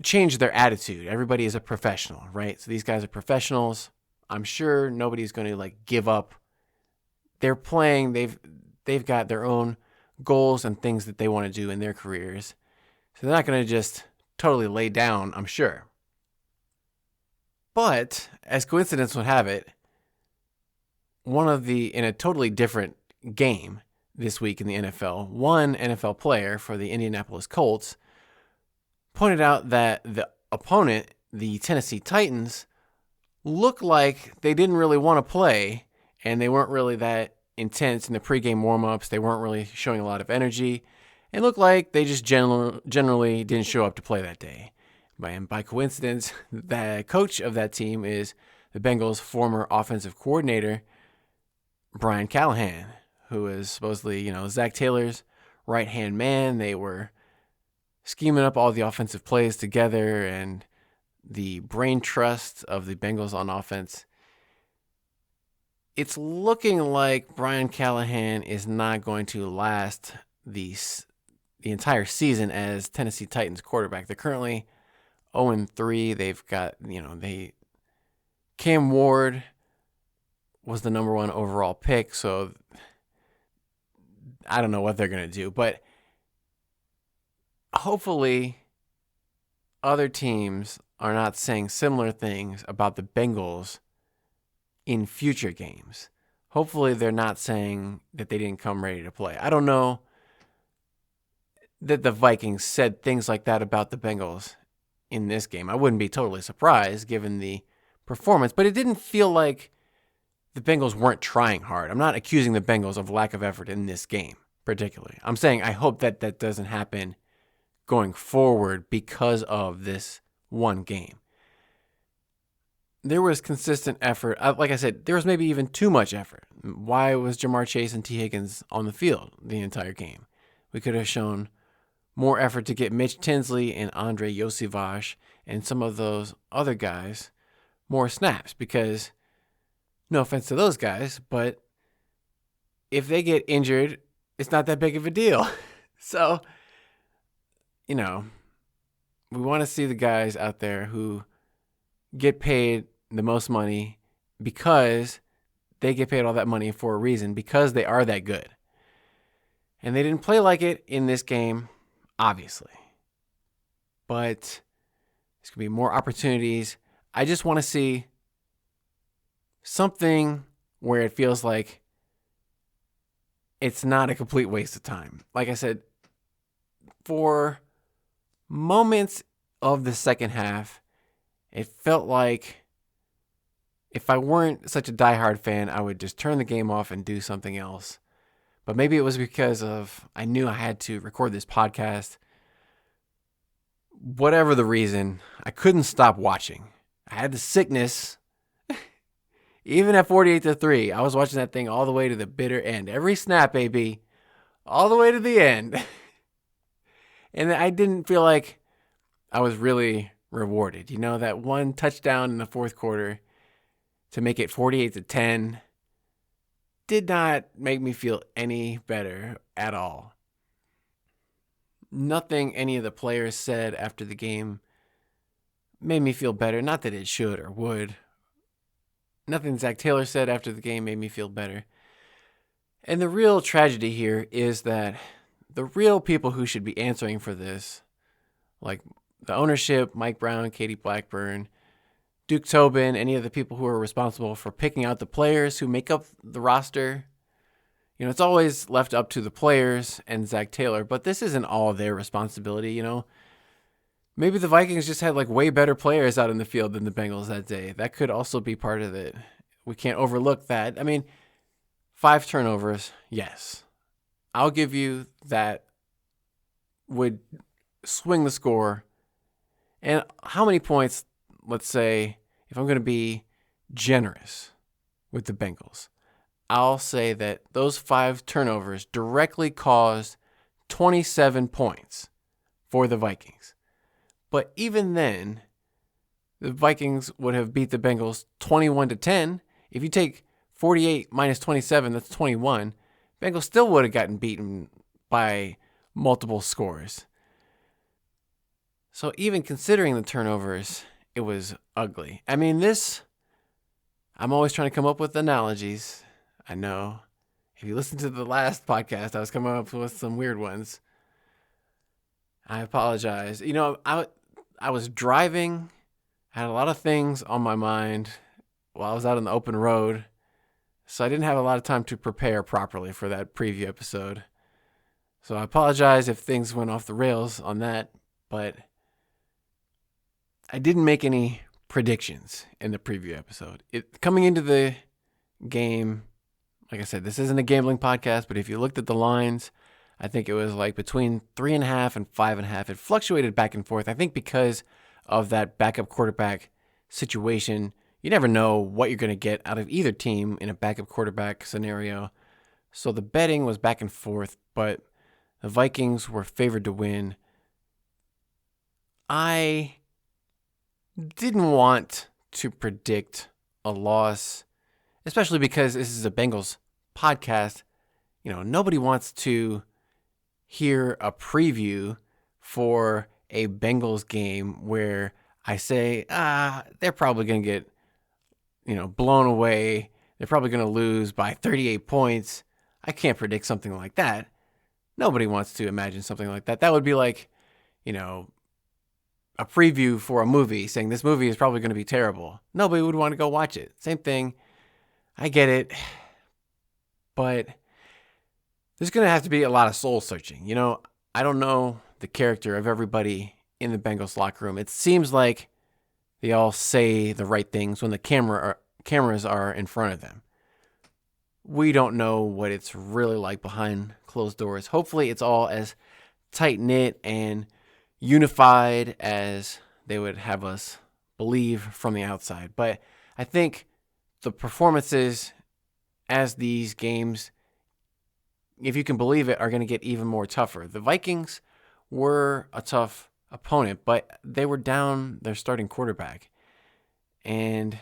[SPEAKER 1] change their attitude. Everybody is a professional, right? So these guys are professionals. I'm sure nobody's going to give up. They're playing. They've got their own goals and things that they want to do in their careers. So they're not going to just totally lay down, I'm sure. But as coincidence would have it, in a totally different game this week in the NFL, one NFL player for the Indianapolis Colts pointed out that the opponent, the Tennessee Titans, looked like they didn't really want to play, and they weren't really that intense in the pregame warm-ups. They weren't really showing a lot of energy. It looked like they just generally didn't show up to play that day. And by coincidence, the coach of that team is the Bengals' former offensive coordinator, Brian Callahan, who is supposedly, Zach Taylor's right-hand man. They were scheming up all the offensive plays together, and the brain trust of the Bengals on offense. It's looking like Brian Callahan is not going to last the entire season as Tennessee Titans quarterback. They're currently 0-3. They've got, Cam Ward was the number one overall pick, so I don't know what they're going to do, but hopefully other teams are not saying similar things about the Bengals in future games. Hopefully they're not saying that they didn't come ready to play. I don't know that the Vikings said things like that about the Bengals in this game. I wouldn't be totally surprised given the performance, but it didn't feel like the Bengals weren't trying hard. I'm not accusing the Bengals of lack of effort in this game particularly. I'm saying I hope that that doesn't happen going forward because of this one game. There was consistent effort. Like I said, there was maybe even too much effort. Why was Jamar Chase and T. Higgins on the field the entire game? We could have shown more effort to get Mitch Tinsley and Andre Yosivas and some of those other guys more snaps, because no offense to those guys, but if they get injured, it's not that big of a deal. So, we want to see the guys out there who get paid the most money because they get paid all that money for a reason, because they are that good. And they didn't play like it in this game, obviously. But there's going to be more opportunities. I just want to see something where it feels like it's not a complete waste of time. Like I said, for moments of the second half, it felt like if I weren't such a diehard fan, I would just turn the game off and do something else. But maybe it was because I knew I had to record this podcast. Whatever the reason, I couldn't stop watching. I had the sickness. Even at 48-3, I was watching that thing all the way to the bitter end. Every snap, AB, all the way to the end. And I didn't feel like I was really rewarded. That one touchdown in the fourth quarter to make it 48-10 did not make me feel any better at all. Nothing any of the players said after the game made me feel better. Not that it should or would. Nothing Zach Taylor said after the game made me feel better. And the real tragedy here is that the real people who should be answering for this, like the ownership, Mike Brown, Katie Blackburn, Duke Tobin, any of the people who are responsible for picking out the players who make up the roster, it's always left up to the players and Zach Taylor, but this isn't all their responsibility, Maybe the Vikings just had way better players out in the field than the Bengals that day. That could also be part of it. We can't overlook that. 5 turnovers, yes. I'll give you that would swing the score. And how many points, let's say, if I'm going to be generous with the Bengals, I'll say that those 5 turnovers directly caused 27 points for the Vikings. But even then, the Vikings would have beat the Bengals 21-10. If you take 48 minus 27, that's 21. Bengals still would have gotten beaten by multiple scores. So even considering the turnovers, it was ugly. I'm always trying to come up with analogies. I know. If you listen to the last podcast, I was coming up with some weird ones. I apologize. I was driving, had a lot of things on my mind while I was out on the open road, so I didn't have a lot of time to prepare properly for that preview episode. So I apologize if things went off the rails on that, but I didn't make any predictions in the preview episode. Coming into the game, like I said, this isn't a gambling podcast, but if you looked at the lines, I think it was between 3.5 and 5.5. It fluctuated back and forth. I think because of that backup quarterback situation, you never know what you're going to get out of either team in a backup quarterback scenario. So the betting was back and forth, but the Vikings were favored to win. I didn't want to predict a loss, especially because this is a Bengals podcast. Nobody wants to hear a preview for a Bengals game where I say, they're probably going to get, blown away. They're probably going to lose by 38 points. I can't predict something like that. Nobody wants to imagine something like that. That would be like, a preview for a movie saying this movie is probably going to be terrible. Nobody would want to go watch it. Same thing. I get it. But there's going to have to be a lot of soul searching. I don't know the character of everybody in the Bengals locker room. It seems like they all say the right things when the cameras are in front of them. We don't know what it's really like behind closed doors. Hopefully it's all as tight-knit and unified as they would have us believe from the outside. But I think the performances as these games, if you can believe it, are going to get even more tougher. The Vikings were a tough opponent, but they were down their starting quarterback. And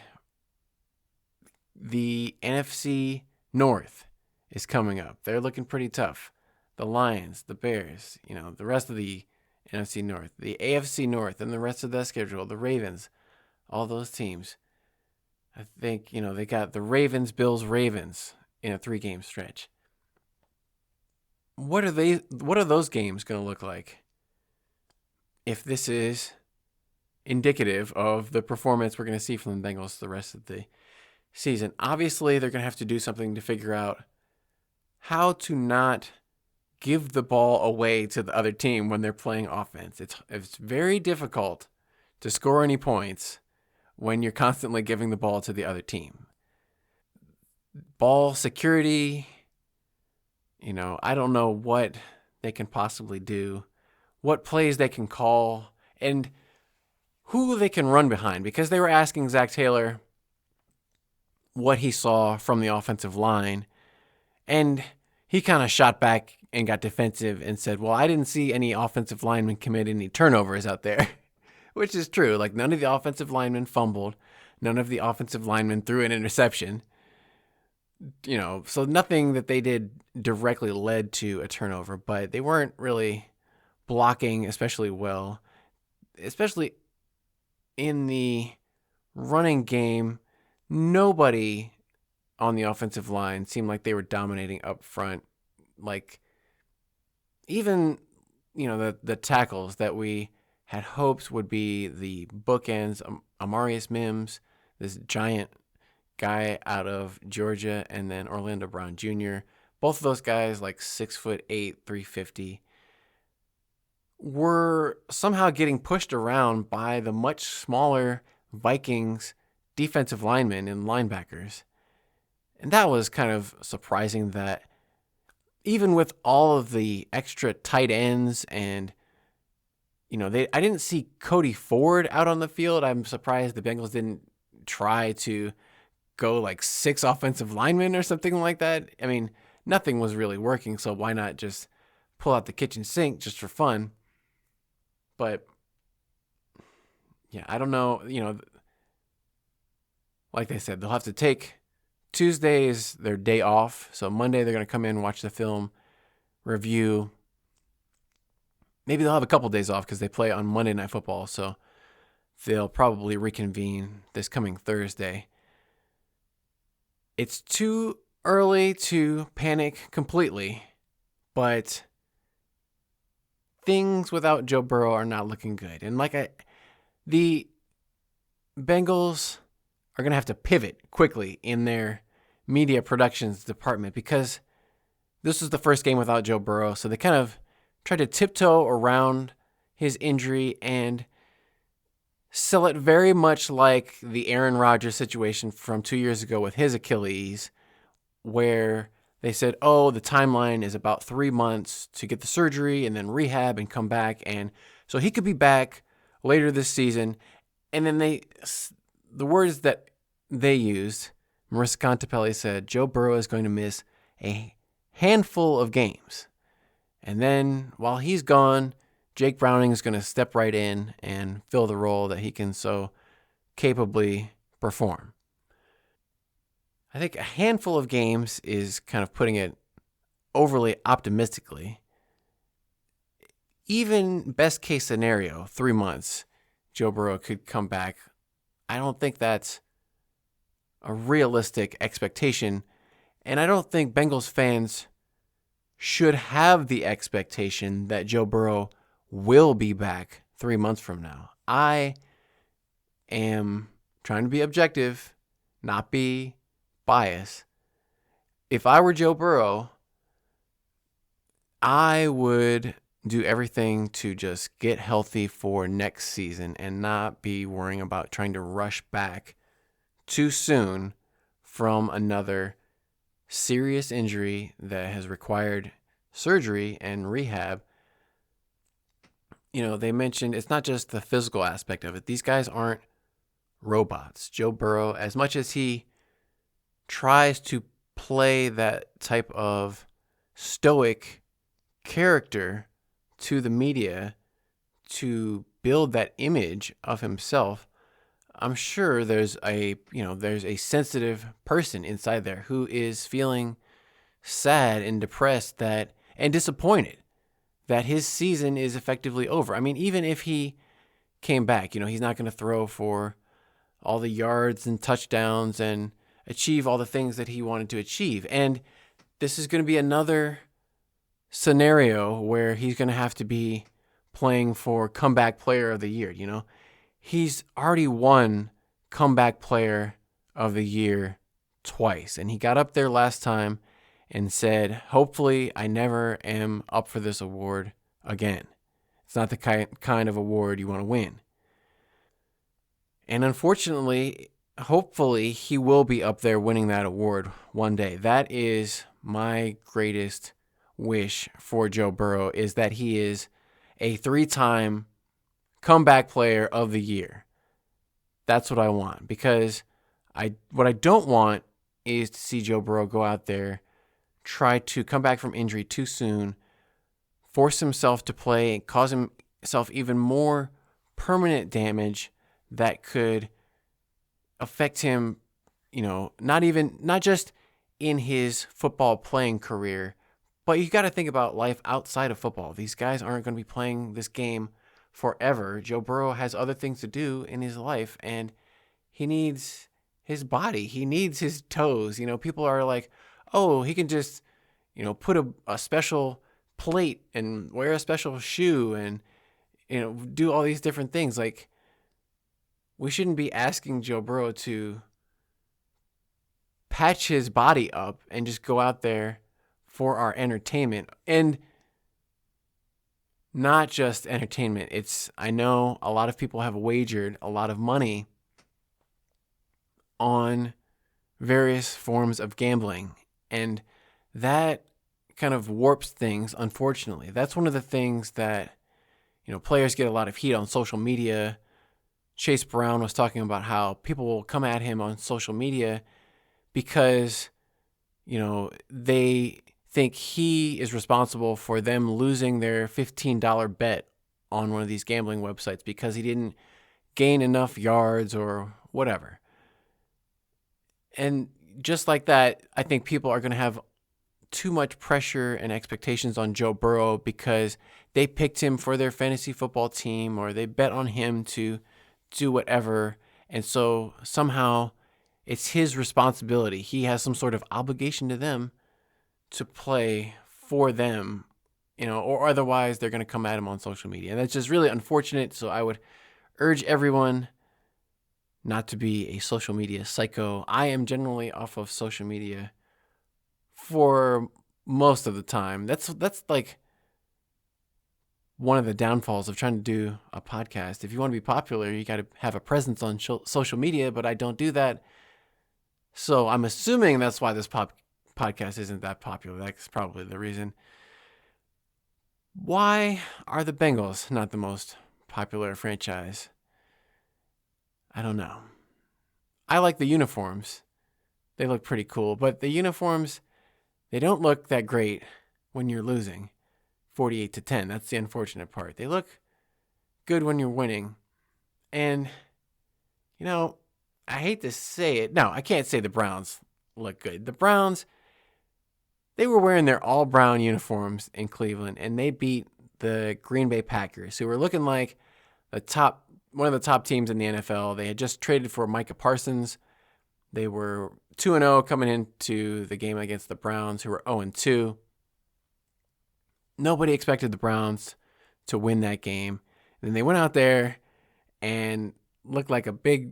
[SPEAKER 1] the NFC North is coming up. They're looking pretty tough. The Lions, the Bears, the rest of the NFC North, the AFC North, and the rest of that schedule, the Ravens, all those teams. I think, they got the Ravens, Bills, Ravens in a 3-game stretch. What are those games going to look like if this is indicative of the performance we're going to see from the Bengals the rest of the season? Obviously, they're going to have to do something to figure out how to not give the ball away to the other team when they're playing offense. It's very difficult to score any points when you're constantly giving the ball to the other team. Ball security, I don't know what they can possibly do, what plays they can call, and who they can run behind, because they were asking Zach Taylor what he saw from the offensive line, and he kind of shot back and got defensive and said, well, I didn't see any offensive linemen commit any turnovers out there. which is true. Like, none of the offensive linemen fumbled. None of the offensive linemen threw an interception. So nothing that they did directly led to a turnover, but they weren't really blocking especially well, especially in the running game. Nobody on the offensive line seemed like they were dominating up front. Like, even, the tackles that we had hopes would be the bookends, Amarius Mims, this giant guy out of Georgia, and then Orlando Brown Jr. Both of those guys, like 6'8", 350, were somehow getting pushed around by the much smaller Vikings defensive linemen and linebackers. And that was kind of surprising that even with all of the extra tight ends and, I didn't see Cody Ford out on the field. I'm surprised the Bengals didn't try to go like 6 offensive linemen or something like that. I mean, nothing was really working, so why not just pull out the kitchen sink just for fun? But yeah, I don't know. Like they said, they'll have to take Tuesday is their day off. So Monday they're going to come in, watch the film, review. Maybe they'll have a couple days off because they play on Monday Night Football. So they'll probably reconvene this coming Thursday. It's too early to panic completely, but things without Joe Burrow are not looking good. And the Bengals are going to have to pivot quickly in their media productions department because this was the first game without Joe Burrow. So they kind of tried to tiptoe around his injury and sell it very much like the Aaron Rodgers situation from 2 years ago with his Achilles, where they said, the timeline is about 3 months to get the surgery and then rehab and come back. And so he could be back later this season. And then the words that they used, Marissa Contepelli said, Joe Burrow is going to miss a handful of games. And then while he's gone, Jake Browning is going to step right in and fill the role that he can so capably perform. I think a handful of games is kind of putting it overly optimistically. Even best case scenario, 3 months, Joe Burrow could come back. I don't think that's a realistic expectation. And I don't think Bengals fans should have the expectation that Joe Burrow will be back 3 months from now. I am trying to be objective, not be biased. If I were Joe Burrow, I would do everything to just get healthy for next season and not be worrying about trying to rush back too soon from another serious injury that has required surgery and rehab. They mentioned it's not just the physical aspect of it. These guys aren't robots. Joe Burrow, as much as he tries to play that type of stoic character to the media to build that image of himself, I'm sure there's a sensitive person inside there who is feeling sad and depressed and disappointed that his season is effectively over. I mean, even if he came back, he's not going to throw for all the yards and touchdowns and achieve all the things that he wanted to achieve. And this is going to be another scenario where he's going to have to be playing for comeback player of the year. He's already won comeback player of the year twice, and he got up there last time and said, hopefully I never am up for this award again. It's not the kind of award you want to win. And unfortunately, hopefully he will be up there winning that award one day. That is my greatest wish for Joe Burrow, is that he is a 3-time comeback player of the year. That's what I want, because what I don't want is to see Joe Burrow go out there, try to come back from injury too soon, force himself to play and cause himself even more permanent damage that could affect him, not just in his football playing career, but you got to think about life outside of football. These guys aren't going to be playing this game forever. Joe Burrow has other things to do in his life, and he needs his body. He needs his toes. People are like, oh, he can just, put a special plate and wear a special shoe and, do all these different things. Like, we shouldn't be asking Joe Burrow to patch his body up and just go out there for our entertainment. And not just entertainment. I know a lot of people have wagered a lot of money on various forms of gambling, and that kind of warps things, unfortunately. That's one of the things that, players get a lot of heat on social media. Chase Brown was talking about how people will come at him on social media because, they think he is responsible for them losing their $15 bet on one of these gambling websites because he didn't gain enough yards or whatever. And just like that, I think people are going to have too much pressure and expectations on Joe Burrow because they picked him for their fantasy football team or they bet on him to do whatever. And so somehow it's his responsibility. He has some sort of obligation to them to play for them, or otherwise they're going to come at him on social media. And that's just really unfortunate. So I would urge everyone not to be a social media psycho. I am generally off of social media for most of the time. That's like one of the downfalls of trying to do a podcast. If you want to be popular, you got to have a presence on social media, but I don't do that. So I'm assuming that's why this podcast isn't that popular. That's probably the reason. Why are the Bengals not the most popular franchise? I don't know. I like the uniforms. They look pretty cool, but the uniforms, they don't look that great when you're losing 48-10. That's the unfortunate part. They look good when you're winning. And, I hate to say it. No, I can't say the Browns look good. The Browns, they were wearing their all-brown uniforms in Cleveland, and they beat the Green Bay Packers, who were looking like one of the top teams in the NFL. They had just traded for Micah Parsons. They were 2-0 coming into the game against the Browns, who were 0-2. Nobody expected the Browns to win that game. And then they went out there and looked like a big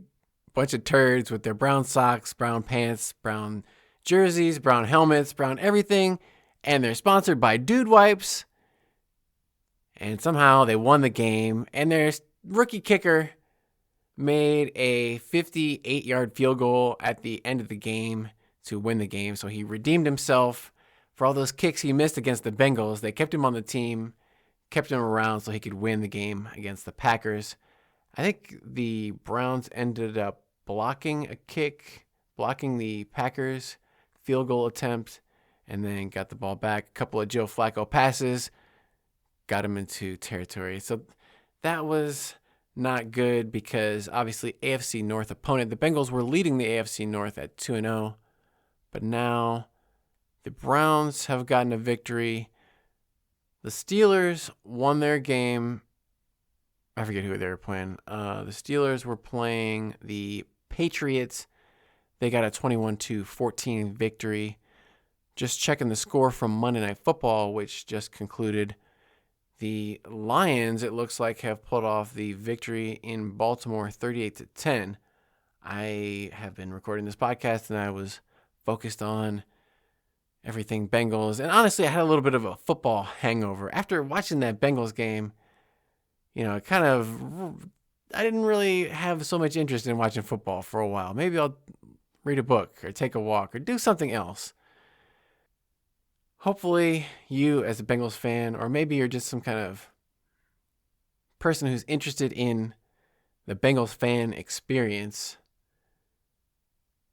[SPEAKER 1] bunch of turds with their brown socks, brown pants, brown jerseys, brown helmets, brown everything. And they're sponsored by Dude Wipes. And somehow they won the game. And their rookie kicker made a 58-yard field goal at the end of the game to win the game. So he redeemed himself for all those kicks he missed against the Bengals. They kept him on the team, kept him around so he could win the game against the Packers. I think the Browns ended up blocking the Packers field goal attempt, and then got the ball back. A couple of Joe Flacco passes, got him into territory. So that was not good because obviously AFC North opponent. The Bengals were leading the AFC North at 2-0, but now the Browns have gotten a victory. The Steelers won their game. I forget who they were playing. The Steelers were playing the Patriots. They got a 21-14 victory. Just checking the score from Monday Night Football, which just concluded. The Lions, it looks like, have pulled off the victory in Baltimore 38-10. I have been recording this podcast and I was focused on everything Bengals. And honestly, I had a little bit of a football hangover. After watching that Bengals game, I didn't really have so much interest in watching football for a while. Maybe I'll read a book or take a walk or do something else. Hopefully you as a Bengals fan, or maybe you're just some kind of person who's interested in the Bengals fan experience,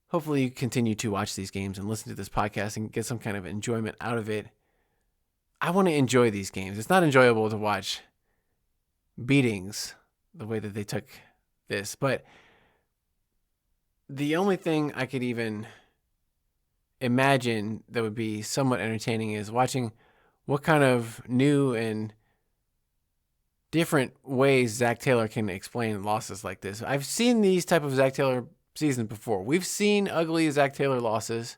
[SPEAKER 1] hopefully you continue to watch these games and listen to this podcast and get some kind of enjoyment out of it. I want to enjoy these games. It's not enjoyable to watch beatings the way that they took this. But the only thing I could even imagine that would be somewhat entertaining is watching what kind of new and different ways Zach Taylor can explain losses like this. I've seen these type of Zach Taylor seasons before. We've seen ugly Zach Taylor losses.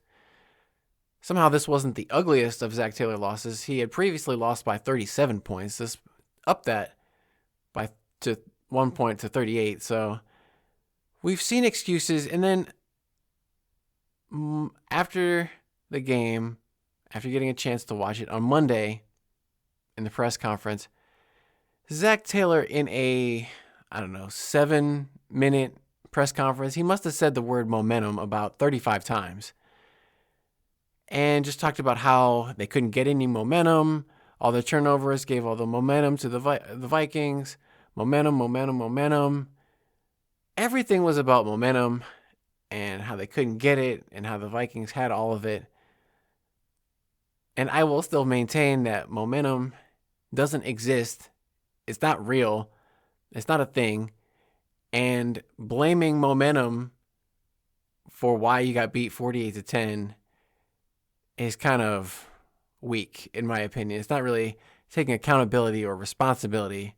[SPEAKER 1] Somehow this wasn't the ugliest of Zach Taylor losses. He had previously lost by 37 points. This upped that by to 1 point to 38. So we've seen excuses. And then after the game, after getting a chance to watch it on Monday in the press conference, Zach Taylor in a, 7-minute press conference, he must have said the word momentum about 35 times. And just talked about how they couldn't get any momentum. All the turnovers gave all the momentum to the Vikings. Momentum. Everything was about momentum and how they couldn't get it and how the Vikings had all of it. And I will still maintain that momentum doesn't exist. It's not real. It's not a thing. And blaming momentum for why you got beat 48-10 is kind of weak, in my opinion. It's not really taking accountability or responsibility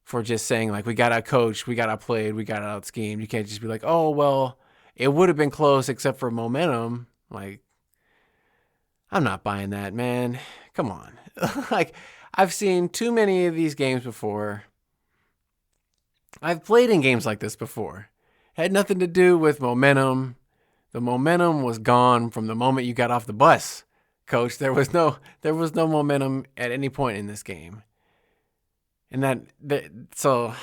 [SPEAKER 1] for just saying, like, we got out-coached, we got out-played, we got out-schemed. You can't just be like, oh, well, it would have been close except for momentum. Like, I'm not buying that, man. Come on. Like, I've seen too many of these games before. I've played in games like this before. It had nothing to do with momentum. The momentum was gone from the moment you got off the bus, coach. There was no momentum at any point in this game. And so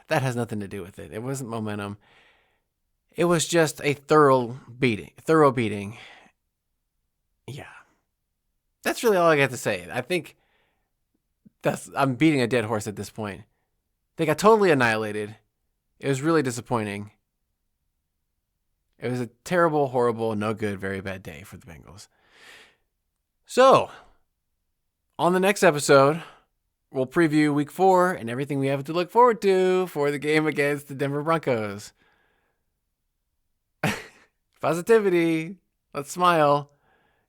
[SPEAKER 1] that has nothing to do with it. It wasn't momentum. It was just a thorough beating. Yeah. That's really all I got to say. I think I'm beating a dead horse at this point. They got totally annihilated. It was really disappointing. It was a terrible, horrible, no good, very bad day for the Bengals. So, on the next episode, we'll preview week 4 and everything we have to look forward to for the game against the Denver Broncos. Positivity. Let's smile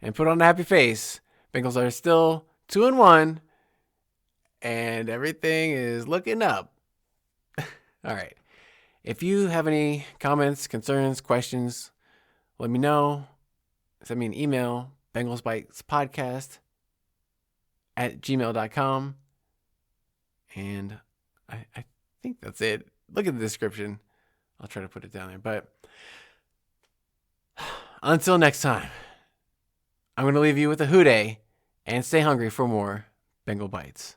[SPEAKER 1] and put on a happy face. Bengals are still 2-1 and everything is looking up. All right. If you have any comments, concerns, questions, let me know. Send me an email, bengalsbitespodcast@gmail.com. And I think that's it. Look at the description. I'll try to put it down there. But until next time, I'm going to leave you with a hooday and stay hungry for more Bengal Bites.